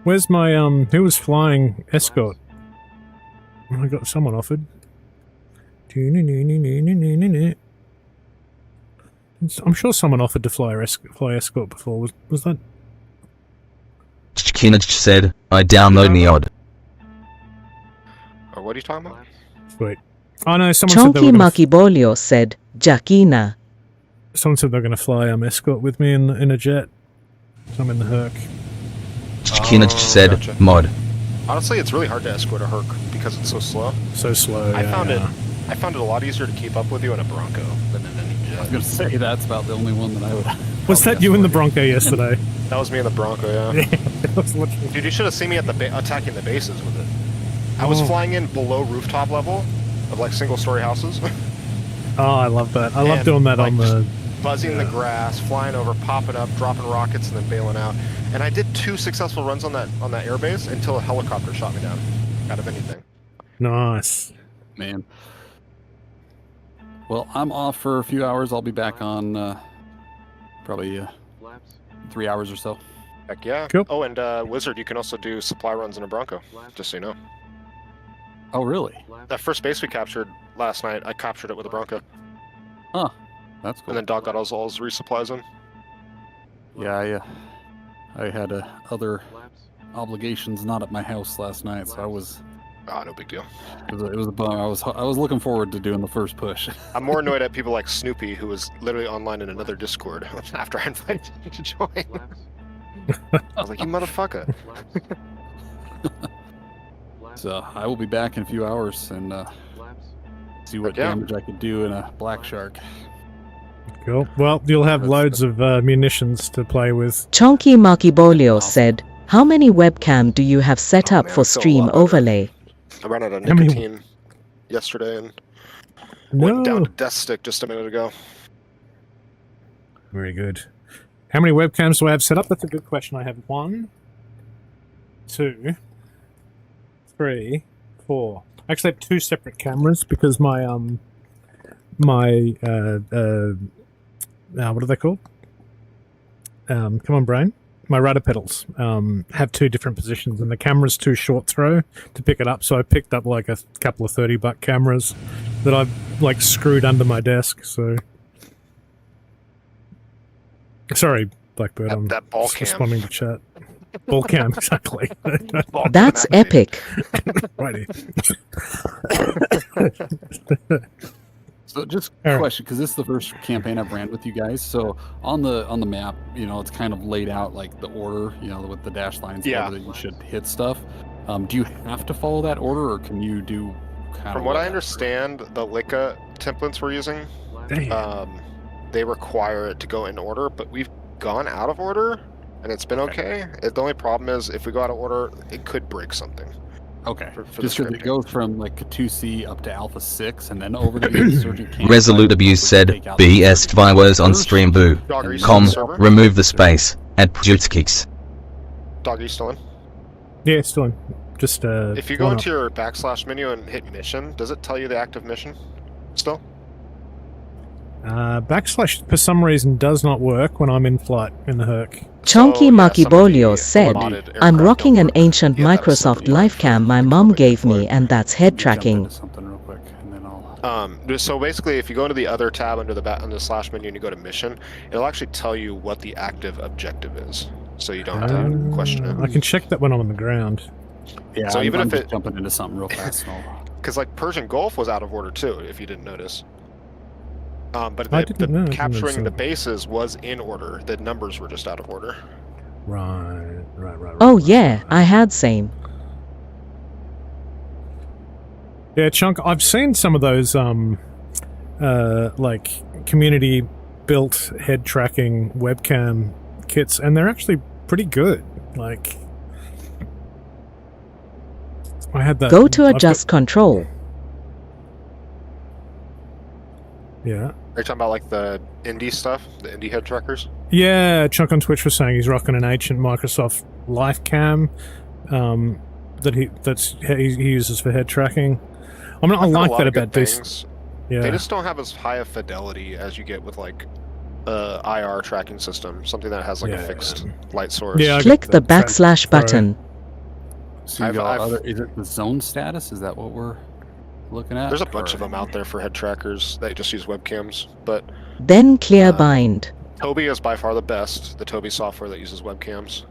Speaker 3: Where's my who was flying escort? I got someone offered. I'm sure someone offered to fly escort before. Was that?
Speaker 2: Chikina said, I download Neod.
Speaker 11: Or what are you talking about?
Speaker 3: Sweet. Oh no, someone said
Speaker 8: Chonky Makibolio said, Jakina.
Speaker 3: Someone said they're going to fly escort with me in a jet. So I'm in the Herc.
Speaker 2: Chikina said,
Speaker 11: gotcha.
Speaker 2: mod.
Speaker 11: Honestly, it's really hard to escort a Herc because it's so slow.
Speaker 3: So slow.
Speaker 11: I found it a lot easier to keep up with you in a Bronco than in any jet.
Speaker 4: I was going to say that's about the only one that I would...
Speaker 3: Was that you in the Bronco yesterday?
Speaker 11: That was me in the Bronco, yeah. Dude, you should have seen me at attacking the bases with it. I was flying in below rooftop level of like single-story houses.
Speaker 3: Oh, I love that. I love doing that on the...
Speaker 11: Buzzing the grass, flying over, popping up, dropping rockets, and then bailing out. And I did 2 successful runs on that airbase until a helicopter shot me down. Out of anything.
Speaker 3: Nice.
Speaker 4: Man. Well, I'm off for a few hours. I'll be back on probably 3 hours or so.
Speaker 11: Heck yeah.
Speaker 3: Cool.
Speaker 11: Oh, and Wizard, you can also do supply runs in a Bronco, just so you know.
Speaker 4: Oh, really?
Speaker 11: That first base we captured last night, I captured it with a Bronco.
Speaker 4: Huh. That's cool.
Speaker 11: And then Dog got all his resupplies in.
Speaker 4: Yeah, I had other obligations not at my house last night, so I was...
Speaker 11: Ah, no big deal.
Speaker 4: It was a bummer. I was looking forward to doing the first push.
Speaker 11: I'm more annoyed at people like Snoopy, who was literally online in another Discord after I invited you to join. I was like, you motherfucker.
Speaker 4: So I will be back in a few hours and see what damage I could do in a Black Shark.
Speaker 3: Cool. Well, you'll have loads of munitions to play with.
Speaker 8: Chonky Makibolio said, how many webcam do you have set up for stream overlay?
Speaker 11: I ran out of nicotine yesterday and went down to death stick just a minute ago.
Speaker 3: Very good. How many webcams do I have set up? That's a good question. I have 1, 2, 3, 4. I actually have 2 separate cameras because my what are they called? Come on, brain. My rudder pedals have 2 different positions, and the camera's too short throw to pick it up. So I picked up like a couple of $30 cameras that I've like screwed under my desk. So sorry, Blackbird. I'm
Speaker 11: that ball
Speaker 3: just
Speaker 11: cam.
Speaker 3: responding to chat. Ball cam, exactly.
Speaker 8: That's epic.
Speaker 3: Righty.
Speaker 4: So just a question, because this is the first campaign I've ran with you guys. So on the map, you know, it's kind of laid out like the order, you know, with the dash lines that you should hit stuff. Do you have to follow that order, or can you do kind
Speaker 11: From what I understand, the Lika templates we're using, they require it to go in order, but we've gone out of order, and it's been okay. The only problem is if we go out of order, it could break something.
Speaker 4: Okay.
Speaker 11: For
Speaker 4: Just
Speaker 11: the
Speaker 4: because it
Speaker 11: scripting.
Speaker 4: goes from like 2C up to Alpha 6 and then over to Insurgent Camp.
Speaker 2: Resolute Abuse said, BS viewers on stream boo.
Speaker 11: Dog, are you still
Speaker 2: Com,
Speaker 11: on the server?
Speaker 2: remove the space. At Jutskicks.
Speaker 11: Dog, are you still in?
Speaker 3: Yeah, it's still in. Just
Speaker 11: If you go into your / menu and hit mission, does it tell you the active mission still?
Speaker 3: backslash for some reason does not work when I'm in flight in the Herc.
Speaker 8: Chonky
Speaker 11: yeah,
Speaker 8: Makibolio
Speaker 11: somebody
Speaker 8: said,
Speaker 11: modded
Speaker 8: I'm
Speaker 11: aircraft
Speaker 8: rocking an
Speaker 11: don't work.
Speaker 8: ancient
Speaker 11: Yeah, that was
Speaker 8: Microsoft
Speaker 11: somebody
Speaker 8: live cam my mom gave me, and that's head
Speaker 4: Jump
Speaker 8: tracking.
Speaker 4: into something real quick, and then I'll...
Speaker 11: So basically, if you go into the other tab under the / menu and you go to mission, it'll actually tell you what the active objective is, so you don't have to question it.
Speaker 3: I can check that when I'm on the ground.
Speaker 4: Yeah,
Speaker 11: So even
Speaker 4: I'm
Speaker 11: if
Speaker 4: just
Speaker 11: it-
Speaker 4: jumping into something real fast. And I'll...
Speaker 11: Because like Persian Gulf was out of order too, if you didn't notice. But
Speaker 3: I
Speaker 11: the
Speaker 3: didn't know, I didn't
Speaker 11: capturing
Speaker 3: know.
Speaker 11: the bases was in order. The numbers were just out of order.
Speaker 3: Right.
Speaker 8: Oh yeah, I had same.
Speaker 3: Yeah, Chunk, I've seen some of those like community built head tracking webcam kits, and they're actually pretty good. Like I had that.
Speaker 8: Go to
Speaker 3: I've
Speaker 8: adjust control.
Speaker 3: Yeah.
Speaker 11: Are you talking about like the indie stuff, the indie head trackers?
Speaker 3: Yeah, Chunk on Twitch was saying he's rocking an ancient Microsoft Life Cam that he uses for head tracking. I mean, I
Speaker 11: I've heard a
Speaker 3: like
Speaker 11: lot
Speaker 3: that
Speaker 11: of good
Speaker 3: about this.
Speaker 11: things.
Speaker 3: Yeah.
Speaker 11: They just don't have as high a fidelity as you get with like IR tracking system, something that has like a fixed light source.
Speaker 3: Yeah, I
Speaker 8: Click
Speaker 3: get
Speaker 8: the
Speaker 3: that.
Speaker 8: backslash
Speaker 3: Pro.
Speaker 8: button.
Speaker 4: So you
Speaker 11: I've-
Speaker 4: got
Speaker 11: I've-
Speaker 4: other, is it the zone status? Is that what we're looking at?
Speaker 11: There's a bunch
Speaker 4: Or-
Speaker 11: of them out there for head trackers that just use webcams, but
Speaker 8: Then clear bind.
Speaker 11: Toby is by far the best. The Toby software that uses webcams.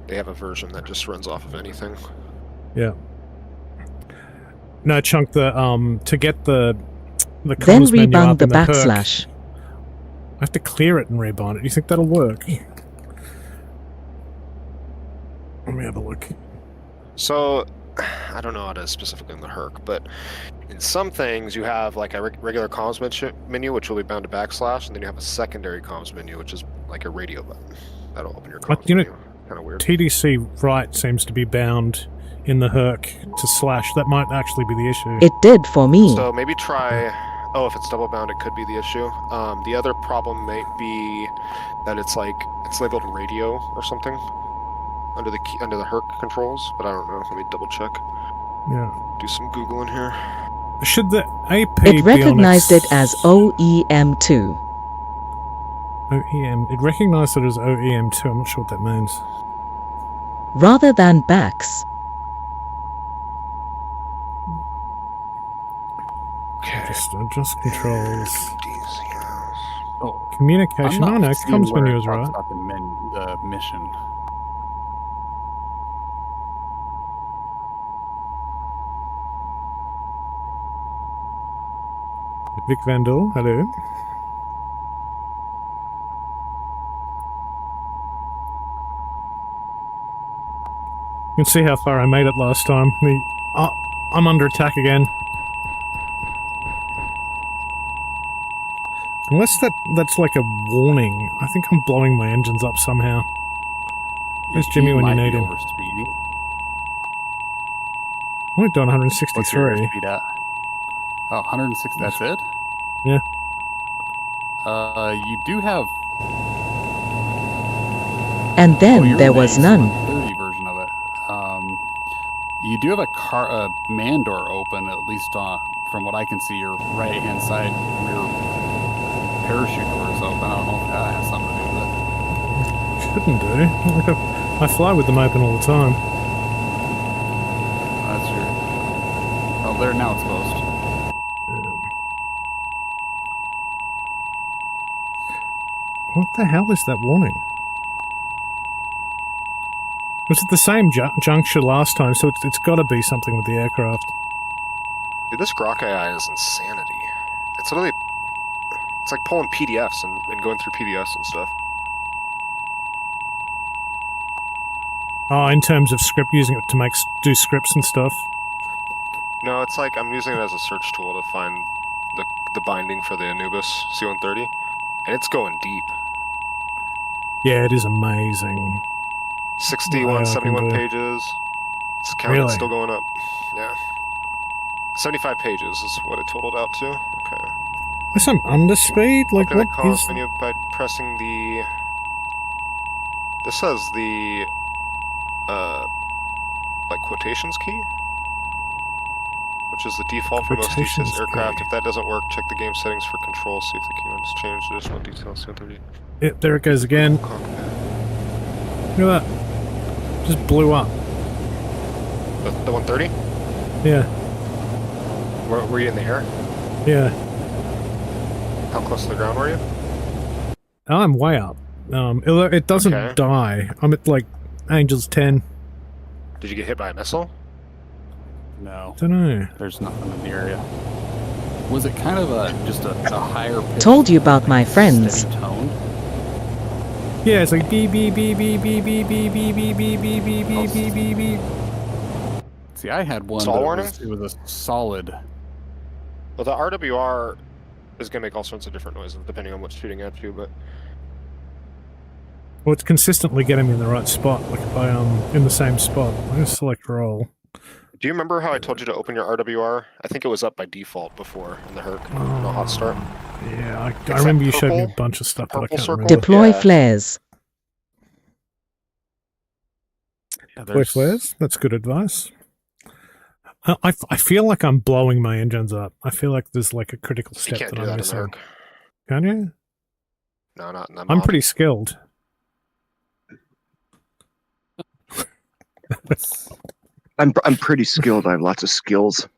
Speaker 11: They have a version that just runs off of anything.
Speaker 3: Yeah. No, Chunk, the to get the
Speaker 8: Then
Speaker 3: comms menu
Speaker 8: rebound
Speaker 3: up
Speaker 8: the
Speaker 3: in Herc,
Speaker 8: backslash.
Speaker 3: I have to clear it and rebind it. Do you think that'll work? Let me have a look.
Speaker 11: So, I don't know how to specifically in the Herc, but in some things you have like a regular comms menu, which will be bound to backslash, and then you have a secondary comms menu, which is like a radio button. That'll open your comms
Speaker 3: But, you know,
Speaker 11: menu. Kind of weird.
Speaker 3: TDC right seems to be bound in the Herc to slash. That might actually be the issue.
Speaker 8: It did for me.
Speaker 11: So maybe try. Oh, if it's double bound, it could be the issue. The other problem might be that it's labeled radio or something under the Herc controls, but I don't know. Let me double check.
Speaker 3: Yeah.
Speaker 11: Do some Googling here.
Speaker 3: Should the AP
Speaker 8: It recognized
Speaker 3: be on
Speaker 8: it as OEM2.
Speaker 3: OEM? It recognized it as OEM2. I'm not sure what that means.
Speaker 8: Rather than backs.
Speaker 3: Just controls.
Speaker 11: DCS.
Speaker 4: Oh,
Speaker 3: Communication.
Speaker 4: I'm
Speaker 3: Oh
Speaker 4: not
Speaker 3: no,
Speaker 4: seeing
Speaker 3: comms
Speaker 4: where
Speaker 3: menu
Speaker 4: it
Speaker 3: is
Speaker 4: talks
Speaker 3: right.
Speaker 4: about the mission.
Speaker 3: Vic Vandal, hello. You can see how far I made it last time. I'm under attack again. Unless that's like a warning. I think I'm blowing my engines up somehow. Where's Jimmy when you
Speaker 4: might
Speaker 3: need
Speaker 4: be
Speaker 3: him?
Speaker 4: overspeeding.
Speaker 3: I'm only doing
Speaker 4: What's your
Speaker 3: 163.
Speaker 4: airspeed at? Oh, 106. That's it.
Speaker 3: Yeah.
Speaker 4: You do have.
Speaker 8: And then
Speaker 4: you're
Speaker 8: there
Speaker 4: in the
Speaker 8: was none.
Speaker 4: 130 version of it. You do have a man door open, at least from what I can see. Your right-hand side rear parachute door is open. I don't know if that has something to do with it.
Speaker 3: Shouldn't do. I fly with them open all the time.
Speaker 4: That's your. Oh, there now it's closed.
Speaker 3: What the hell is that warning? Was it the same juncture last time? So it's got to be something with the aircraft.
Speaker 11: Dude, this Grok AI is insanity. It's literally. It's like pulling PDFs and going through PBS and stuff.
Speaker 3: Oh, in terms of script, using it to do scripts and stuff.
Speaker 11: No, it's like I'm using it as a search tool to find the binding for the Anubis C-130, and it's going deep.
Speaker 3: Yeah, it is amazing.
Speaker 11: 61, 71 pages. It's counting,
Speaker 3: Really?
Speaker 11: it's still going up. Yeah. 75 pages is what it totaled out to. Okay.
Speaker 3: Is some underspeed? Like,
Speaker 11: Open the
Speaker 3: what
Speaker 11: comms
Speaker 3: is...
Speaker 11: menu by pressing the... This says the... like quotations key? Which is the default for most
Speaker 3: Quotations
Speaker 11: DCS aircraft.
Speaker 3: key.
Speaker 11: If that doesn't work, check the game settings for control, see if the keywords change additional details.
Speaker 3: Yeah, there it goes again. Look at that. Just blew up.
Speaker 11: The 130?
Speaker 3: Yeah.
Speaker 11: Were you in the air?
Speaker 3: Yeah.
Speaker 11: How close to the ground were you?
Speaker 3: I'm way up. It doesn't
Speaker 11: Okay.
Speaker 3: die. I'm at, like, Angels 10.
Speaker 11: Did you get hit by a missile?
Speaker 4: No.
Speaker 3: Dunno.
Speaker 4: There's nothing in the area. Was it kind of just a higher pitch?
Speaker 8: Told you about my friends.
Speaker 4: steady tone?
Speaker 3: Yeah, it's like beep, beep, beep, beep, beep, beep, beep, beep, beep, beep, beep, beep, beep, beep, beep, beep.
Speaker 4: See, I had one.
Speaker 11: Stall
Speaker 4: But
Speaker 11: warning?
Speaker 4: it was a solid.
Speaker 11: Well, the RWR is going to make all sorts of different noises depending on what's shooting at you, but
Speaker 3: Well, it's consistently getting me in the right spot. Like, if I in the same spot. I just select roll.
Speaker 11: do you remember how I told you to open your RWR? I think it was up by default before in the Herc, no hot start.
Speaker 3: Yeah, I
Speaker 11: that
Speaker 3: remember you showed me a
Speaker 11: purple-
Speaker 3: bunch of stuff, but I
Speaker 11: purple
Speaker 3: can't
Speaker 11: circle?
Speaker 3: remember.
Speaker 8: Deploy
Speaker 11: Yeah.
Speaker 8: flares.
Speaker 4: Yeah,
Speaker 3: Deploy flares? That's good advice. I feel like I'm blowing my engines up. I feel like there's like a critical
Speaker 11: You
Speaker 3: step
Speaker 11: can't
Speaker 3: that
Speaker 11: do
Speaker 3: I'm
Speaker 11: that in the
Speaker 3: missing.
Speaker 11: Herc.
Speaker 3: Can you?
Speaker 11: No, not in that
Speaker 3: I'm
Speaker 11: mod.
Speaker 3: pretty skilled.
Speaker 12: I'm pretty skilled. I have lots of skills.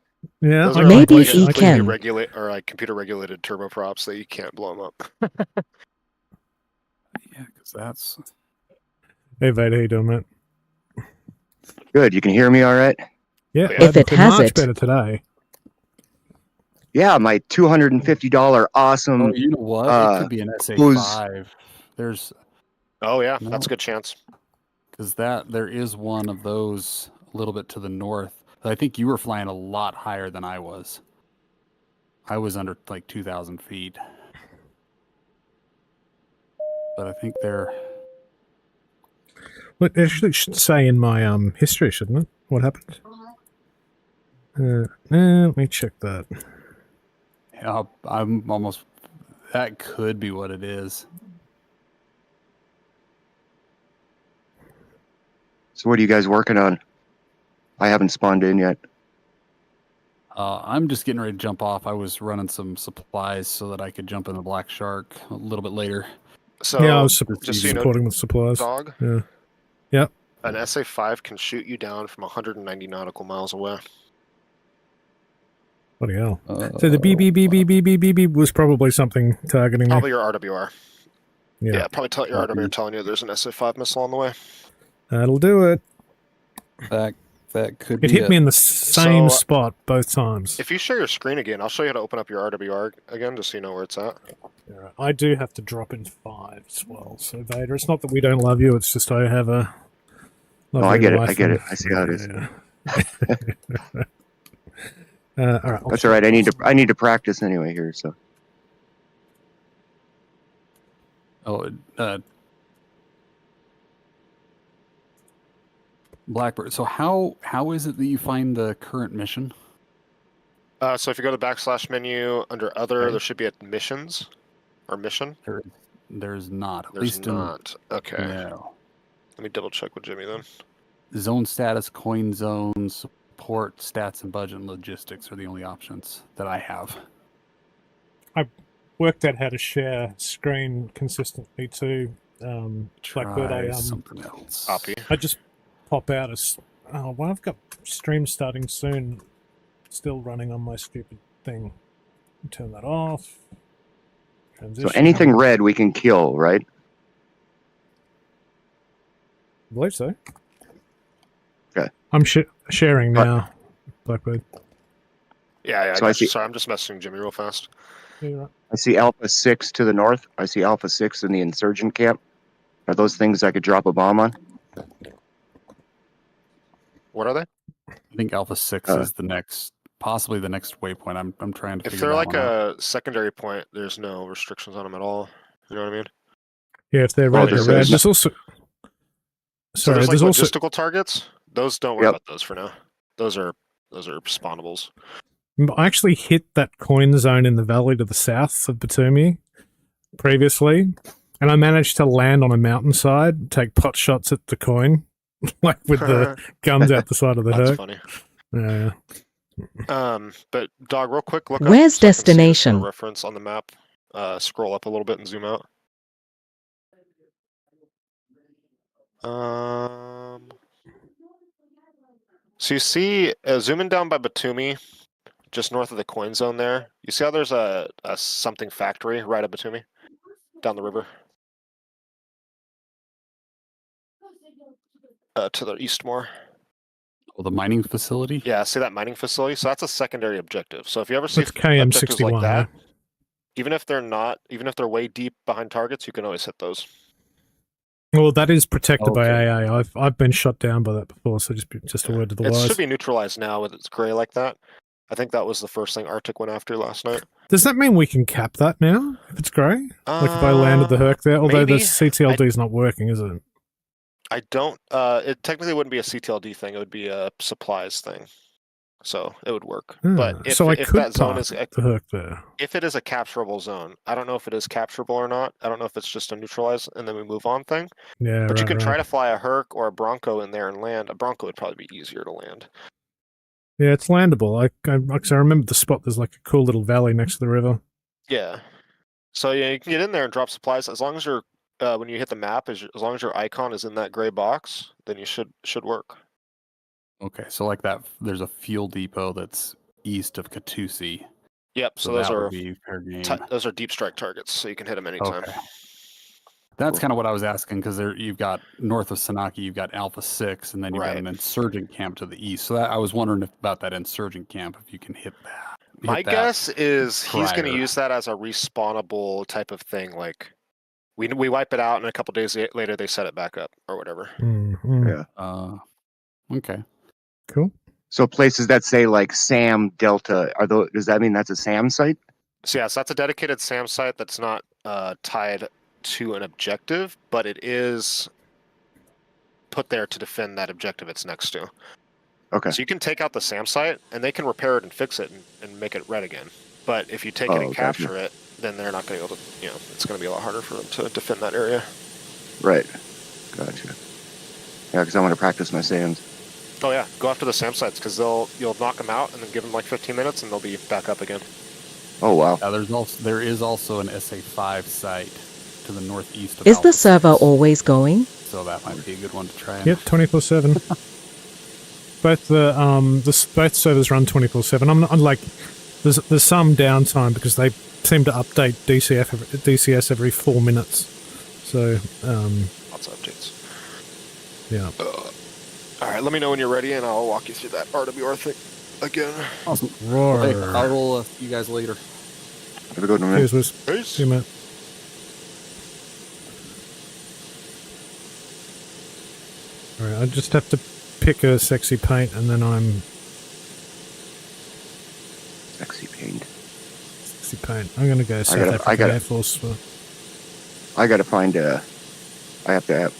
Speaker 3: Yeah,
Speaker 11: Those
Speaker 3: I
Speaker 11: are
Speaker 3: can
Speaker 8: Maybe
Speaker 3: play
Speaker 11: like
Speaker 8: he
Speaker 3: shit.
Speaker 11: completely
Speaker 8: can.
Speaker 11: regulate or like computer regulated turboprops that you can't blow them up.
Speaker 4: Yeah, because that's.
Speaker 3: Hey, Vert, how you doing, mate?
Speaker 12: Good. You can hear me all right?
Speaker 3: Yeah,
Speaker 8: If it has
Speaker 3: much
Speaker 8: it.
Speaker 3: better today.
Speaker 12: Yeah, my $250 awesome.
Speaker 4: Oh, you know what? It could be an SA5. There's
Speaker 11: Oh yeah,
Speaker 4: No.
Speaker 11: that's a good chance.
Speaker 4: because there is one of those a little bit to the north. I think you were flying a lot higher than I was. I was under like 2,000 feet. But I think they're.
Speaker 3: Well, it actually should say in my history, shouldn't it? What happened? Let me check that.
Speaker 4: I'm almost. That could be what it is.
Speaker 12: So what are you guys working on? I haven't spawned in yet.
Speaker 4: I'm just getting ready to jump off. I was running some supplies so that I could jump in the Black Shark a little bit later.
Speaker 11: So
Speaker 3: Yeah, I was
Speaker 11: just so you know,
Speaker 3: supporting with supplies.
Speaker 11: dog,
Speaker 3: Yeah. Yep.
Speaker 11: an SA5 can shoot you down from 190 nautical miles away.
Speaker 3: Bloody hell. So the beep, beep, beep, beep, beep, beep, beep, beep was probably something targeting me.
Speaker 11: Probably your RWR.
Speaker 3: Yeah.
Speaker 11: Yeah, probably tell your RWR telling you there's an SA5 missile on the way.
Speaker 3: That'll do it.
Speaker 4: That could be
Speaker 3: It hit me in the same
Speaker 11: So,
Speaker 3: spot both times.
Speaker 11: If you share your screen again, I'll show you how to open up your RWR again, just so you know where it's at.
Speaker 3: Yeah, I do have to drop in 5 as well. So Vader, it's not that we don't love you. It's just I have a.
Speaker 12: No, I get it. I get it. I see how it is.
Speaker 3: Yeah. All right.
Speaker 12: That's all right. I need to practice anyway here. So
Speaker 4: Blackbird. So how is it that you find the current mission?
Speaker 11: So if you go to the backslash menu under other, there should be a missions or mission.
Speaker 4: There's not. At
Speaker 11: There's
Speaker 4: least
Speaker 11: not. Okay.
Speaker 4: No.
Speaker 11: Let me double check with Jimmy then.
Speaker 4: Zone status, coin zones, support, stats, and budget and logistics are the only options that I have.
Speaker 3: I worked out how to share screen consistently too. Blackbird,
Speaker 4: Try something else.
Speaker 11: Copy.
Speaker 3: I just pop out as. Oh, well, I've got stream starting soon. Still running on my stupid thing. Turn that off. Transition.
Speaker 12: so anything red we can kill, right?
Speaker 3: I believe so.
Speaker 12: Okay.
Speaker 3: I'm sharing now, Blackbird.
Speaker 11: Yeah,
Speaker 12: So I see-
Speaker 11: Sorry, I'm just messaging Jimmy real fast.
Speaker 3: Yeah, you're right.
Speaker 12: I see Alpha 6 to the north. I see Alpha 6 in the insurgent camp. Are those things I could drop a bomb on?
Speaker 11: What are they?
Speaker 4: I think Alpha 6 is the next possibly the next waypoint. I'm trying to
Speaker 11: If
Speaker 4: figure
Speaker 11: they're
Speaker 4: that
Speaker 11: like
Speaker 4: one out.
Speaker 11: a secondary point, there's no restrictions on them at all. You know what I mean?
Speaker 3: Yeah, if they're
Speaker 5: Well,
Speaker 3: red, they're
Speaker 5: just
Speaker 3: red.
Speaker 5: so
Speaker 3: There's also
Speaker 11: So
Speaker 3: sorry.
Speaker 11: there's like
Speaker 3: There's also
Speaker 11: logistical targets. Those don't worry
Speaker 12: Yep.
Speaker 11: about those for now. Those are spawnables.
Speaker 3: I actually hit that coin zone in the valley to the south of Batumi previously, and I managed to land on a mountainside, take pot shots at the coin, like with the guns out the side of the
Speaker 11: That's
Speaker 3: hook.
Speaker 11: funny.
Speaker 3: Yeah.
Speaker 11: But dog, real quick, look up
Speaker 8: Where's
Speaker 11: so I can see this for
Speaker 8: destination?
Speaker 11: reference on the map. Scroll up a little bit and zoom out. So you see, zooming down by Batumi, just north of the coin zone there. You see how there's a something factory right at Batumi, down the river. To the east more.
Speaker 4: Oh, the mining facility?
Speaker 11: Yeah, see that mining facility? So that's a secondary objective. So if you ever see
Speaker 3: That's KM
Speaker 11: objectives like
Speaker 3: 61.
Speaker 11: that,
Speaker 3: Yeah.
Speaker 11: even if they're way deep behind targets, you can always hit those.
Speaker 3: Well, that is protected by
Speaker 4: Okay.
Speaker 3: AA. I've been shot down by that before, so just a word to the
Speaker 11: It
Speaker 3: wise.
Speaker 11: should be neutralized now with its gray like that. I think that was the first thing Arctic went after last night.
Speaker 3: Does that mean we can cap that now if it's grey? Like if I landed the Herc there? Although the
Speaker 11: maybe.
Speaker 3: CTLD is not working, is it?
Speaker 11: I don't. It technically wouldn't be a CTLD thing. It would be a supplies thing. So it would work. But if,
Speaker 3: so I
Speaker 11: if
Speaker 3: could
Speaker 11: that zone
Speaker 3: park
Speaker 11: is
Speaker 3: the Herc there.
Speaker 11: if it is a capturable zone, I don't know if it is capturable or not. I don't know if it's just a neutralize and then we move on thing.
Speaker 3: Yeah,
Speaker 11: But you
Speaker 3: right,
Speaker 11: can
Speaker 3: right.
Speaker 11: try to fly a Herc or a Bronco in there and land. A Bronco would probably be easier to land.
Speaker 3: Yeah, it's landable. I remember the spot. There's like a cool little valley next to the river.
Speaker 11: Yeah. So yeah, you can get in there and drop supplies as long as you're when you hit the map, as long as your icon is in that gray box, then you should work.
Speaker 4: Okay, so like that, there's a fuel depot that's east of Katusi.
Speaker 11: Yep. So
Speaker 4: that would be fair game.
Speaker 11: those are deep strike targets, so you can hit them anytime.
Speaker 4: Okay. That's kind of what I was asking, because there you've got north of Sanaki, you've got Alpha 6, and then you've got an insurgent camp to the east. So I was wondering about that insurgent camp, if you can hit that.
Speaker 11: My guess is he's going to
Speaker 4: prior.
Speaker 11: use that as a respawnable type of thing. Like we wipe it out, and a couple days later they set it back up or whatever.
Speaker 12: Yeah.
Speaker 4: Okay.
Speaker 3: Cool.
Speaker 12: So places that say like SAM Delta, does that mean that's a SAM site?
Speaker 11: So yes, that's a dedicated SAM site that's not tied to an objective, but it is put there to defend that objective it's next to.
Speaker 12: Okay.
Speaker 11: So you can take out the SAM site, and they can repair it and fix it and make it red again. But if you take it and capture it, then they're not going to be able to, it's going to be a lot harder for them to defend that area.
Speaker 12: Right. Gotcha. Yeah, because I want to practice my SAMs.
Speaker 11: Oh yeah, go after the SAM sites, because you'll knock them out and then give them like 15 minutes and they'll be back up again.
Speaker 12: Oh wow.
Speaker 4: There is also an SA5 site to the northeast of
Speaker 8: Is the
Speaker 4: Alpha
Speaker 8: server
Speaker 4: 6,
Speaker 8: always going?
Speaker 4: so that might be a good one to try.
Speaker 3: Yep, 24/7. Both both servers run 24/7. I'm like, there's some downtime because they seem to update DCS every 4 minutes. So
Speaker 11: Lots of updates.
Speaker 3: Yeah.
Speaker 11: All right, let me know when you're ready, and I'll walk you through that RWR thing again.
Speaker 4: Awesome.
Speaker 3: Roar.
Speaker 4: Hey, I will see you guys later.
Speaker 12: Have a good one, man.
Speaker 3: Cheers, Wiz.
Speaker 11: Peace.
Speaker 3: See you, mate. All right, I just have to pick a sexy paint, and then I'm
Speaker 12: Sexy paint.
Speaker 3: sexy paint. I'm gonna go South African Air Force.
Speaker 12: I gotta find a. I have to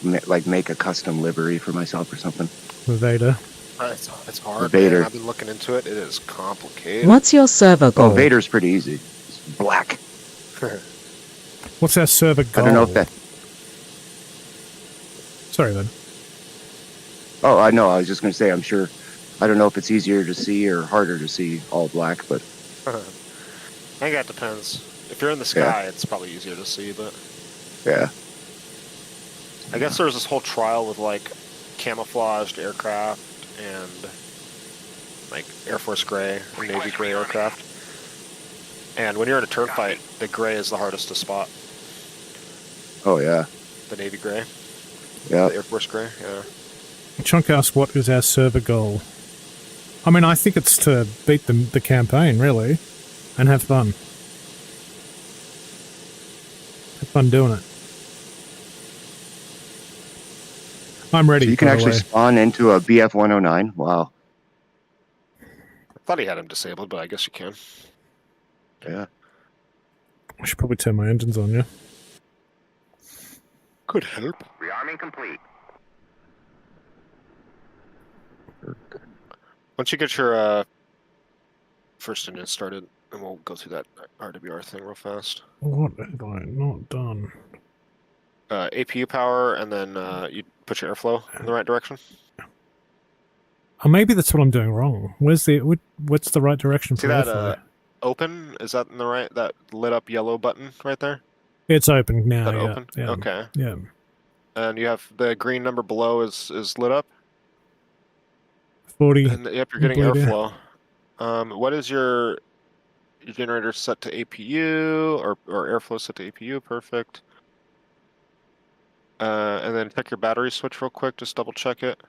Speaker 12: make a custom livery for myself or something.
Speaker 3: With Vader.
Speaker 11: It's hard.
Speaker 12: Vader.
Speaker 11: Man. I've been looking into it. It is complicated.
Speaker 8: What's your server goal?
Speaker 12: Oh, Vader's pretty easy. It's black.
Speaker 3: What's our server goal?
Speaker 12: I don't know if that.
Speaker 3: Sorry, then.
Speaker 12: Oh, I know. I was just gonna say. I'm sure. I don't know if it's easier to see or harder to see all black, but.
Speaker 11: I think that depends. If you're in the sky, it's probably easier to see, but.
Speaker 12: Yeah.
Speaker 11: I guess there was this whole trial with like camouflaged aircraft and like Air Force Gray and Navy Gray aircraft. And when you're in a turn fight, the gray is the hardest to spot.
Speaker 12: Oh yeah.
Speaker 11: The Navy Gray.
Speaker 12: Yeah.
Speaker 11: The Air Force Gray. Yeah.
Speaker 3: Chunk asked, "What is our server goal?" I mean, I think it's to beat the campaign, really, and have fun. Have fun doing it. I'm ready.
Speaker 12: So you can
Speaker 3: by the
Speaker 12: actually
Speaker 3: way.
Speaker 12: spawn into a BF-109. Wow.
Speaker 11: Thought he had him disabled, but I guess you can.
Speaker 12: Yeah.
Speaker 3: I should probably turn my engines on, yeah.
Speaker 11: Could help.
Speaker 13: Rearming complete.
Speaker 11: Once you get your first engine started, and we'll go through that RWR thing real fast.
Speaker 3: What have I not done?
Speaker 11: APU power, and then you put your airflow in the right direction.
Speaker 3: Oh, maybe that's what I'm doing wrong. What's the right direction
Speaker 11: See
Speaker 3: for
Speaker 11: that
Speaker 3: airflow?
Speaker 11: open? Is that in the right? That lit up yellow button right there?
Speaker 3: It's open now,
Speaker 11: That
Speaker 3: yeah.
Speaker 11: open?
Speaker 3: Yeah.
Speaker 11: Okay.
Speaker 3: Yeah.
Speaker 11: And you have the green number below is lit up.
Speaker 3: 40.
Speaker 11: And yep, you're getting airflow. What is your generator set to APU or airflow set to APU? Perfect. And then check your battery switch real quick. Just double check it.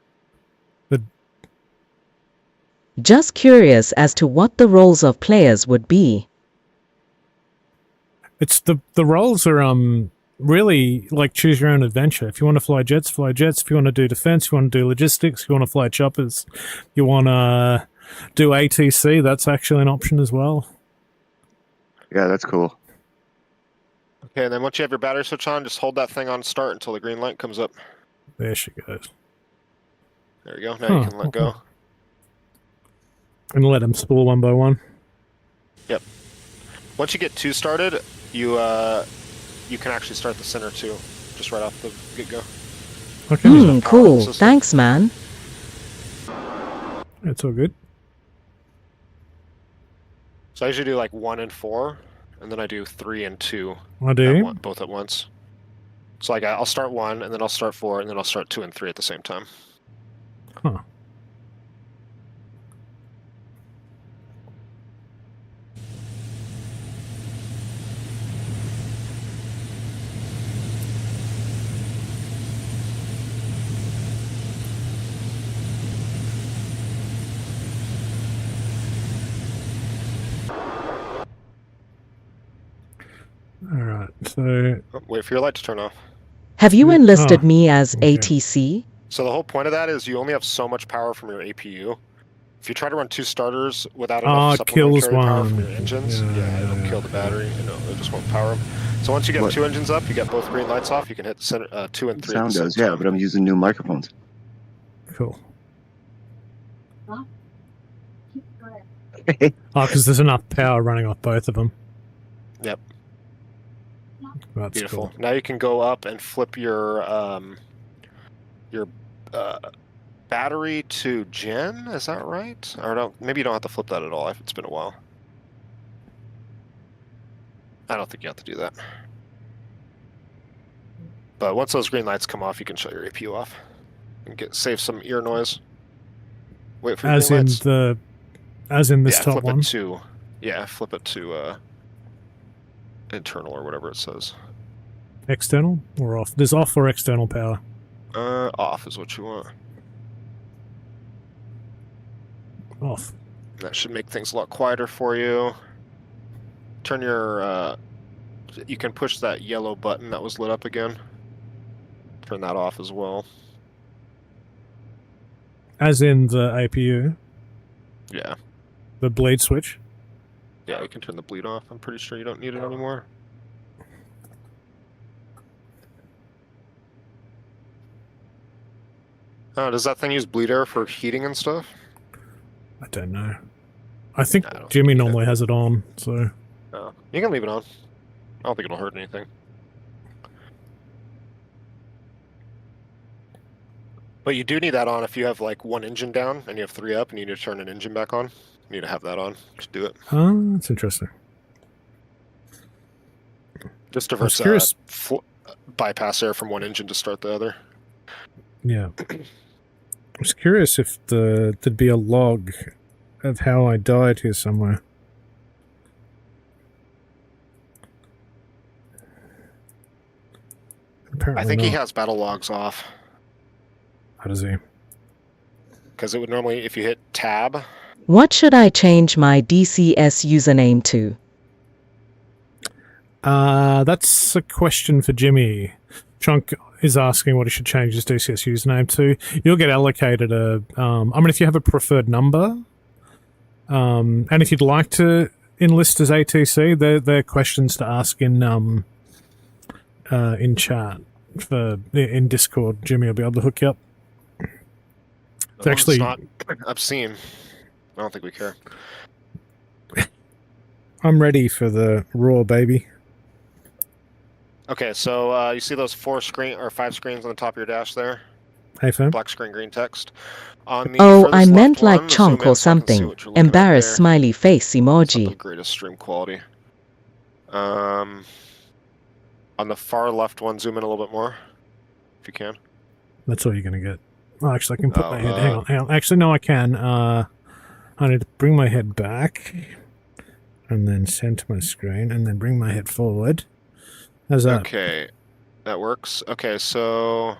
Speaker 8: Just curious as to what the roles of players would be.
Speaker 3: It's the roles are really like choose your own adventure. If you want to fly jets, fly jets. If you want to do defense, you want to do logistics, you want to fly choppers, you want to do ATC, that's actually an option as well.
Speaker 12: Yeah, that's cool.
Speaker 11: Okay, and then once you have your battery switch on, just hold that thing on start until the green light comes up.
Speaker 3: There she goes.
Speaker 11: There you go. Now you can let go.
Speaker 3: And let them spool one by one.
Speaker 11: Yep. Once you get two started, you can actually start the center too, just right off the get-go.
Speaker 3: Okay.
Speaker 8: Cool. Thanks, man.
Speaker 3: It's all good.
Speaker 11: So I usually do like 1 and 4, and then I do 3 and 2.
Speaker 3: I do.
Speaker 11: Both at once. So like I'll start 1, and then I'll start 4, and then I'll start 2 and 3 at the same time.
Speaker 3: Huh. Alright, so...
Speaker 11: Oh, wait for your light to turn off.
Speaker 8: Have you enlisted me as ATC?
Speaker 11: So the whole point of that is you only have so much power from your APU. If you try to run 2 starters without enough supplementary power from your engines, it'll kill the battery. It just won't power them. So once you get 2 engines up, you get both green lights off, you can hit center, 2 and 3.
Speaker 12: Sound does, yeah, but I'm using new microphones.
Speaker 3: Cool. Because there's enough power running off both of them.
Speaker 11: Yep.
Speaker 3: That's
Speaker 11: beautiful.
Speaker 3: Cool.
Speaker 11: Now you can go up and flip your battery to gen. Is that right? Or maybe you don't have to flip that at all. It's been a while. I don't think you have to do that. But once those green lights come off, you can shut your APU off and save some ear noise. Wait for
Speaker 3: as
Speaker 11: green
Speaker 3: in
Speaker 11: lights.
Speaker 3: As in this top
Speaker 11: flip
Speaker 3: one.
Speaker 11: It to, flip it to internal or whatever it says.
Speaker 3: External or off? There's off or external power.
Speaker 11: Off is what you want.
Speaker 3: Off.
Speaker 11: That should make things a lot quieter for you. Turn your, you can push that yellow button that was lit up again. Turn that off as well.
Speaker 3: As in the APU?
Speaker 11: Yeah.
Speaker 3: The bleed switch?
Speaker 11: Yeah, you can turn the bleed off. I'm pretty sure you don't need it anymore. Oh, does that thing use bleed air for heating and stuff?
Speaker 3: I don't know. I think Jimmy normally has it on, so...
Speaker 11: Oh, you can leave it on. I don't think it'll hurt anything. But you do need that on if you have like 1 engine down and you have 3 up and you need to turn an engine back on. You need to have that on. Just do it.
Speaker 3: Oh, that's interesting.
Speaker 11: Just diverts bypass air from 1 engine to start the other.
Speaker 3: Yeah. I was curious if there'd be a log of how I died here somewhere. Apparently
Speaker 11: I think he
Speaker 3: not.
Speaker 11: has battle logs off.
Speaker 3: How does he?
Speaker 11: Because it would normally, if you hit tab.
Speaker 8: What should I change my DCS username to?
Speaker 3: That's a question for Jimmy. Chunk is asking what he should change his DCS username to. You'll get allocated a... I mean, if you have a preferred number, And if you'd like to enlist as ATC, they're questions to ask in chat in Discord. Jimmy will be able to hook you up. It's actually
Speaker 11: not obscene. I don't think we care.
Speaker 3: I'm ready for the raw, baby.
Speaker 11: Okay, so you see those 5 screens on the top of your dash there?
Speaker 3: Hey, fam.
Speaker 11: Black screen, green text. On the
Speaker 8: Oh, I
Speaker 11: furthest
Speaker 8: meant
Speaker 11: left
Speaker 8: like
Speaker 11: one,
Speaker 8: chunk
Speaker 11: zoom in
Speaker 8: or
Speaker 11: so I can see
Speaker 8: something.
Speaker 11: what you're looking at
Speaker 8: Embarrassed
Speaker 11: there.
Speaker 8: smiley face
Speaker 11: It's not
Speaker 8: emoji.
Speaker 11: the greatest stream quality. On the far left one, zoom in a little bit more, if you can.
Speaker 3: That's all you're going to get. Oh, actually, I can put my head... hang on. Actually, no, I can. I need to bring my head back and then center my screen and then bring my head forward. How's that?
Speaker 11: Okay, that works. Okay, so...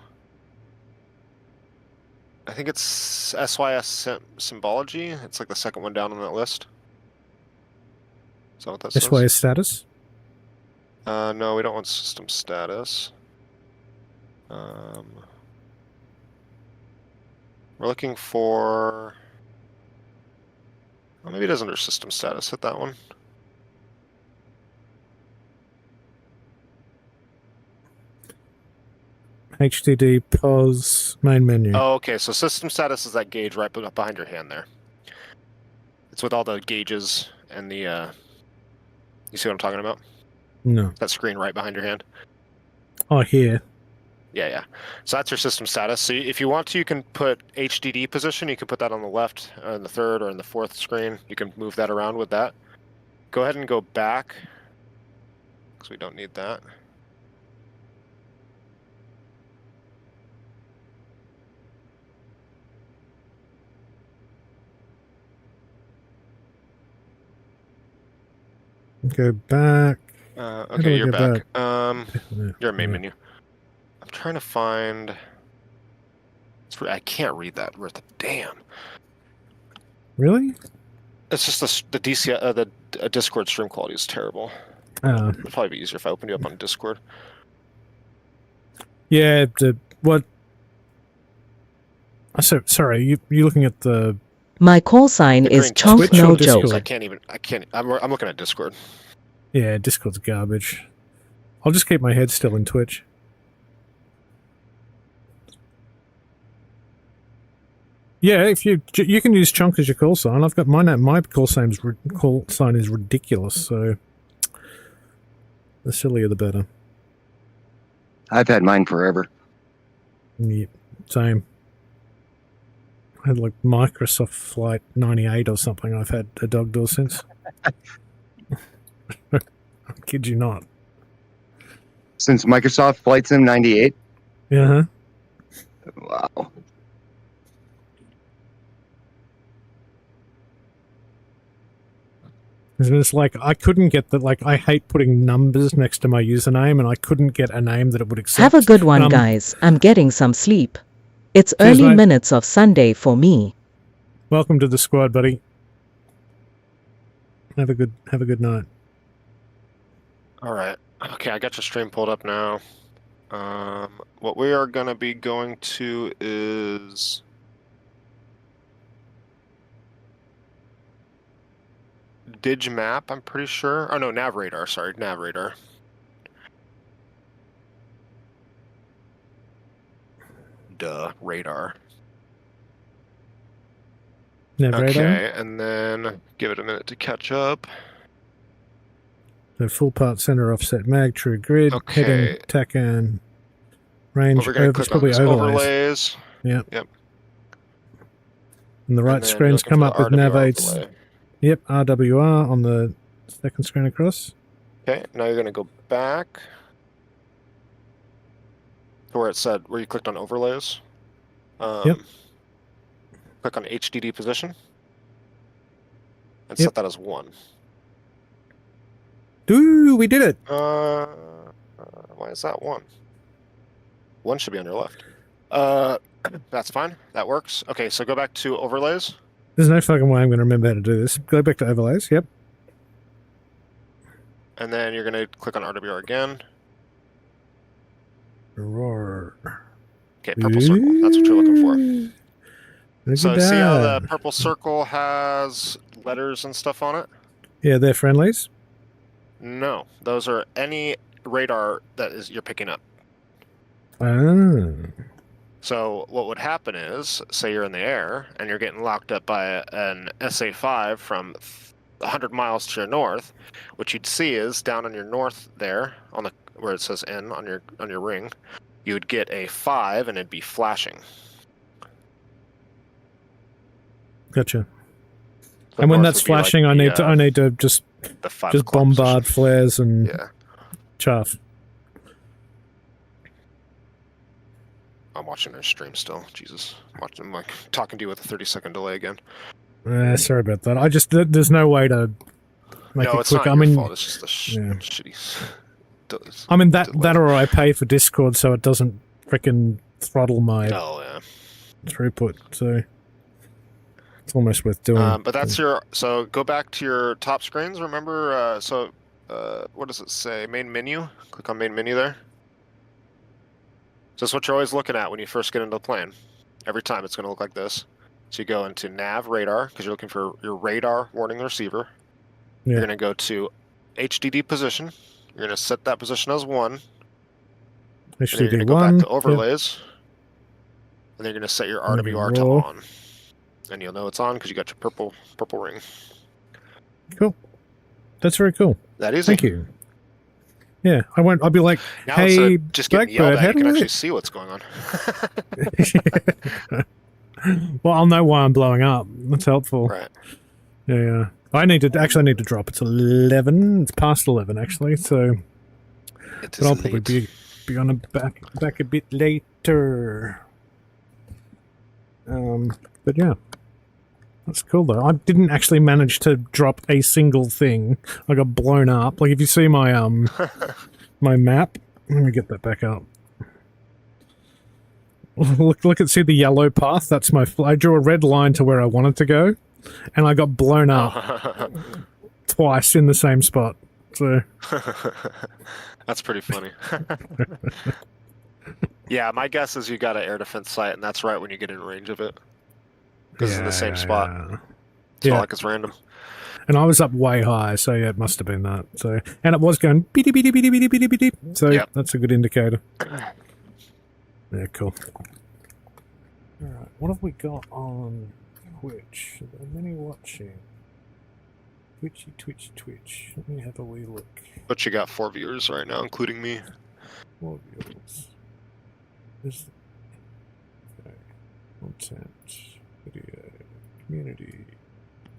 Speaker 11: I think it's SYS symbology. It's like the second one down on that list. Is that what that says?
Speaker 3: SYS status?
Speaker 11: No, we don't want system status. We're looking for... Well, maybe it is under system status. Hit that one.
Speaker 3: HDD pause main menu.
Speaker 11: Oh, okay. So system status is that gauge right behind your hand there. It's with all the gauges and the... You see what I'm talking about?
Speaker 3: No.
Speaker 11: That screen right behind your hand.
Speaker 3: Oh, here.
Speaker 11: Yeah. So that's your system status. So if you want to, you can put HDD position. You can put that on the left, in the third, or in the fourth screen. You can move that around with that. Go ahead and go back, because we don't need that.
Speaker 3: Go back.
Speaker 11: Okay, you're back. You're in main menu. I'm trying to find... I can't read that. Damn.
Speaker 3: Really?
Speaker 11: It's just the DCS, the Discord stream quality is terrible. It'd probably be easier if I opened you up on Discord.
Speaker 3: Yeah, what... Sorry, you looking at the...
Speaker 8: My call sign is chunk
Speaker 3: Twitch
Speaker 8: no
Speaker 3: or Discord?
Speaker 8: joke.
Speaker 11: I'm looking at Discord.
Speaker 3: Yeah, Discord's garbage. I'll just keep my head still in Twitch. Yeah, if you can use chunk as your call sign. I've got my name. My call sign is ridiculous. So the sillier the better.
Speaker 12: I've had mine forever.
Speaker 3: Yep, same. I had like Microsoft Flight 98 or something. I've had a dog door since. I kid you not.
Speaker 12: Since Microsoft Flight Sim 98?
Speaker 3: Yeah.
Speaker 12: Wow.
Speaker 3: It's like I couldn't get that. Like I hate putting numbers next to my username, and I couldn't get a name that it would accept.
Speaker 8: Have a good one, guys. I'm getting some sleep. It's
Speaker 3: Cheers,
Speaker 8: early
Speaker 3: mate.
Speaker 8: minutes of Sunday for me.
Speaker 3: Welcome to the squad, buddy. Have a good night.
Speaker 11: All right. Okay, I got your stream pulled up now. What we are going to be going to is... Digmap, I'm pretty sure. Oh, no, Navradar. Sorry, Navradar. Duh, radar.
Speaker 3: Navradar?
Speaker 11: Okay, and then give it a minute to catch up.
Speaker 3: So full part center offset mag, true grid,
Speaker 11: Okay.
Speaker 3: heading, TACAN, range,
Speaker 11: We're going to click on
Speaker 3: probably
Speaker 11: this overlays.
Speaker 3: Yep.
Speaker 11: Yep.
Speaker 3: And the right
Speaker 11: And then
Speaker 3: screen's
Speaker 11: you're
Speaker 3: come
Speaker 11: looking
Speaker 3: up
Speaker 11: for
Speaker 3: with
Speaker 11: the
Speaker 3: nav
Speaker 11: RWR
Speaker 3: aids.
Speaker 11: overlay.
Speaker 3: Yep, RWR on the second screen across.
Speaker 11: Okay, now you're going to go back to where it said, where you clicked on overlays.
Speaker 3: Yep.
Speaker 11: Click on HDD position and
Speaker 3: Yep.
Speaker 11: set that as 1.
Speaker 3: Ooh, we did it!
Speaker 11: Why is that 1? 1 should be on your left. That's fine. That works. Okay, so go back to overlays.
Speaker 3: There's no fucking way I'm going to remember how to do this. Go back to overlays, yep.
Speaker 11: And then you're going to click on RWR again.
Speaker 3: Roar.
Speaker 11: Okay, purple circle. That's what you're looking for.
Speaker 3: Look
Speaker 11: So
Speaker 3: at
Speaker 11: see how the
Speaker 3: that.
Speaker 11: purple circle has letters and stuff on it?
Speaker 3: Yeah, they're friendlies.
Speaker 11: No, those are any radar that is you're picking up.
Speaker 3: Ah.
Speaker 11: So what would happen is, say you're in the air and you're getting locked up by an SA-5 from 100 miles to your north. What you'd see is down on your north there, on the where it says N on your ring, you would get a 5 and it'd be flashing.
Speaker 3: Gotcha.
Speaker 11: The
Speaker 3: And when
Speaker 11: north
Speaker 3: that's
Speaker 11: would be like
Speaker 3: flashing, I need to just
Speaker 11: the 5 o'clock
Speaker 3: bombard
Speaker 11: position.
Speaker 3: flares and
Speaker 11: Yeah.
Speaker 3: chaff.
Speaker 11: I'm watching their stream still. Jesus, I'm like talking to you with a 30-second delay again.
Speaker 3: Sorry about that. I just there's no way to make
Speaker 11: No,
Speaker 3: it
Speaker 11: it's
Speaker 3: quick.
Speaker 11: not your fault. It's just the shitty.
Speaker 3: I mean that or I pay for Discord so it doesn't freaking throttle my throughput. So it's almost worth doing.
Speaker 11: But that's your. So go back to your top screens. Remember. What does it say? Main menu. Click on main menu there. So that's what you're always looking at when you first get into the plane. Every time it's going to look like this. So you go into nav radar because you're looking for your radar warning receiver.
Speaker 3: Yeah.
Speaker 11: You're going to go to HDD position. You're going to set that position as 1.
Speaker 3: HDD
Speaker 11: you're going to go
Speaker 3: 1.
Speaker 11: back to overlays. And then you're going to set your RWR to
Speaker 3: Whoa.
Speaker 11: on. And you'll know it's on because you got your purple ring.
Speaker 3: Cool. That's very cool.
Speaker 11: That easy.
Speaker 3: Thank you. Yeah, I'll be like,
Speaker 11: Now
Speaker 3: hey,
Speaker 11: instead of just getting yelled
Speaker 3: Blackbird,
Speaker 11: at,
Speaker 3: how
Speaker 11: you can
Speaker 3: do
Speaker 11: actually
Speaker 3: I...
Speaker 11: see what's going on.
Speaker 3: Well, I'll know why I'm blowing up. That's helpful.
Speaker 11: Right.
Speaker 3: Yeah. I need to drop. It's 11. It's past 11 actually. So, but I'll probably be on back a bit later. But yeah, that's cool though. I didn't actually manage to drop a single thing. I got blown up. Like if you see my my map, let me get that back up. Look at see the yellow path. That's my. I drew a red line to where I wanted to go, and I got blown up twice in the same spot. So
Speaker 11: that's pretty funny. Yeah, my guess is you got an air defense site, and that's right when you get in range of it. Because it's in the same spot.
Speaker 3: Yeah.
Speaker 11: It's not like it's random.
Speaker 3: And I was up way high, so yeah, it must have been that. So, and it was going beep beep beep beep beep beep beep. So that's a good indicator. Yeah, cool. All right, what have we got on Twitch? Are there many watching? Twitch. Let me have a wee look.
Speaker 11: But you got 4 viewers right now, including me.
Speaker 3: 4 viewers. Okay. Content, video, community,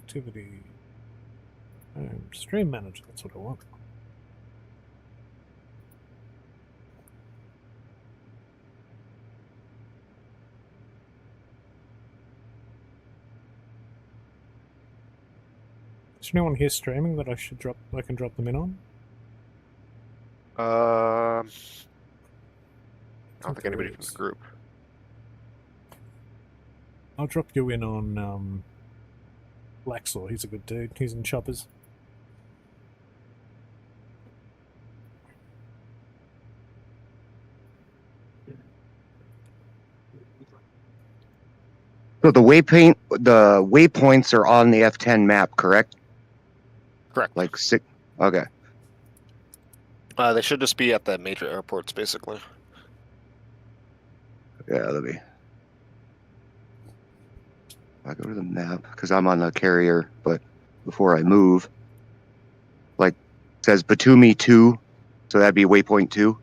Speaker 3: activity, stream manager. That's what I want. Is there anyone here streaming that I can drop them in on?
Speaker 11: I don't think anybody from the group.
Speaker 3: I'll drop you in on Laxor. He's a good dude. He's in choppers.
Speaker 12: So the waypoints are on the F10 map, correct?
Speaker 11: Correct.
Speaker 12: Like 6. Okay.
Speaker 11: They should just be at the major airports, basically.
Speaker 12: Yeah, let me. I go to the map because I'm on the carrier, but before I move, like it says Batumi 2, so that'd be waypoint 2.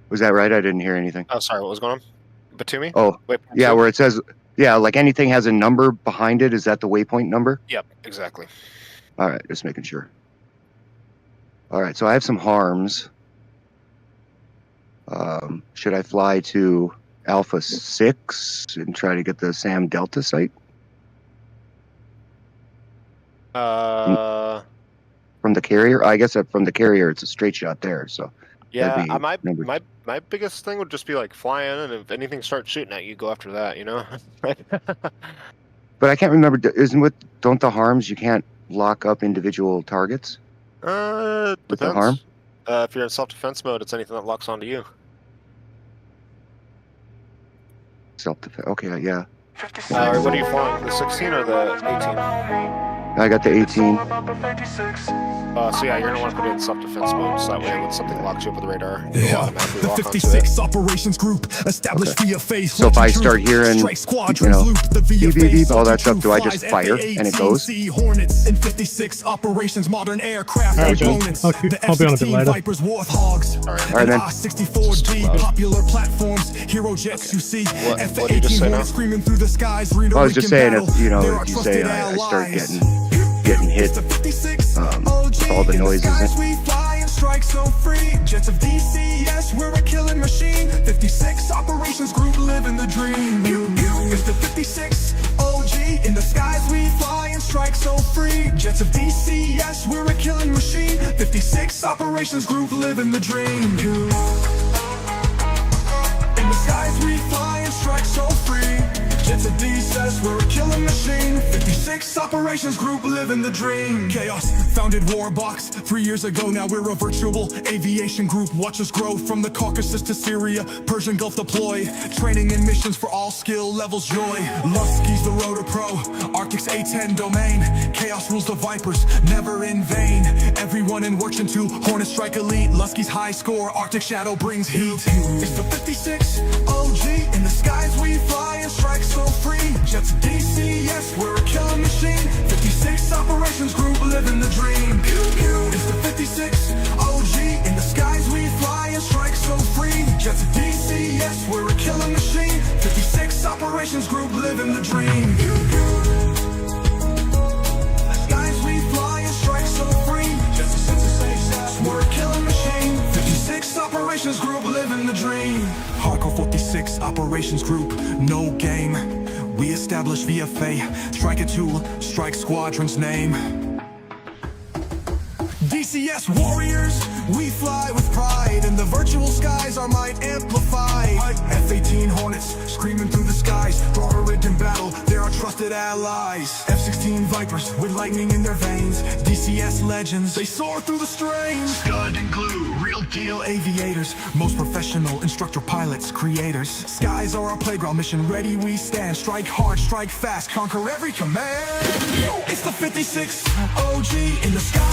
Speaker 12: Was that right? I didn't hear anything.
Speaker 11: Oh, sorry, what was going on? Batumi?
Speaker 12: Oh,
Speaker 11: Waypoint
Speaker 12: yeah,
Speaker 11: 2?
Speaker 12: where it says, yeah, like anything has a number behind it. Is that the waypoint number?
Speaker 11: Yep, exactly.
Speaker 12: All right, just making sure. All right, so I have some harms. Should I fly to Alpha 6 and try to get the Sam Delta site? From the carrier? I guess from the carrier, it's a straight shot there, so...
Speaker 11: Yeah, my biggest thing would just be like fly in, and if anything starts shooting at you, go after that, you know?
Speaker 12: But I can't remember, don't the harms, you can't lock up individual targets?
Speaker 11: Depends.
Speaker 12: With the harm?
Speaker 11: If you're in self-defense mode, it's anything that locks onto you.
Speaker 12: Self-defense. Okay, yeah.
Speaker 11: What are you flying? The 16 or the 18?
Speaker 12: I got the 18.
Speaker 11: So yeah, you're gonna want to put it in self-defense mode, so that way when something locks you up with the radar, you'll automatically
Speaker 1: The
Speaker 11: lock onto
Speaker 1: 56
Speaker 11: it.
Speaker 1: operations group established via face.
Speaker 12: So if I start hearing, you know, beep, beep, beep, all that stuff, do I just fire and it goes?
Speaker 1: Hornets and 56 operations, modern aircraft
Speaker 3: Alright,
Speaker 1: components.
Speaker 3: I'll
Speaker 1: The
Speaker 3: be on a bit
Speaker 1: F-16
Speaker 3: later.
Speaker 1: Vipers, Warthogs,
Speaker 12: Alright, then.
Speaker 1: I-64D, popular platforms, hero jets you see.
Speaker 11: What did you just say
Speaker 1: F-18
Speaker 11: now?
Speaker 1: Hornets screaming through the skies. Reno
Speaker 12: I was just
Speaker 1: Lincoln
Speaker 12: saying, if
Speaker 1: battle,
Speaker 12: you know,
Speaker 1: they're our
Speaker 12: if you say
Speaker 1: trusted
Speaker 12: I start
Speaker 1: allies.
Speaker 12: getting hit,
Speaker 1: The 56 OG,
Speaker 12: with all the
Speaker 1: in
Speaker 12: noises
Speaker 1: skies
Speaker 12: in.
Speaker 1: we fly and strike so free. Jets of DCS, we're a killing machine. 56 operations group living the dream. It's the 56 OG, in the skies we fly and strike so free. Jets of DCS, we're a killing machine. 56 operations group living the dream. In the skies we fly and strike so free. Jets of DCS, we're a killing machine. 56 operations group living the dream. Chaos founded Warbox 3 years ago. Now we're a virtual aviation group. Watch us grow from the Caucasus to Syria, Persian Gulf deploy. Training and missions for all skill levels. Joy. Lusky's the Rotor Pro, Arctic's A-10 domain. Chaos rules the Vipers, never in vain. Everyone in Workshin 2, Hornet Strike Elite. Lusky's high score, Arctic Shadow brings heat. It's the 56 OG, in the skies we fly and strike so free. Jets of DCS, we're a killing machine. 56 operations group living the dream. It's the 56 OG, in the skies we fly and strike so free. Jets of DCS, we're a killing machine. 56 operations group living the dream. The skies we fly and strike so free. Jets of DCS, we're a killing machine. 56 operations group living the dream. Hardcore 46 operations group, no game. We established VFA, strike a tool, strike squadron's name. DCS warriors, we fly with pride. In the virtual skies, our might amplified. F-18 Hornets, screaming through the skies. Rotor in battle, they're our trusted allies. F-16 Vipers, with lightning in their veins. DCS legends, they soar through the strains. Scud and glue, real deal aviators. Most professional instructor pilots, creators. Skies are our playground, mission ready we stand. Strike hard, strike fast, conquer every command. It's the 56 OG, in the sky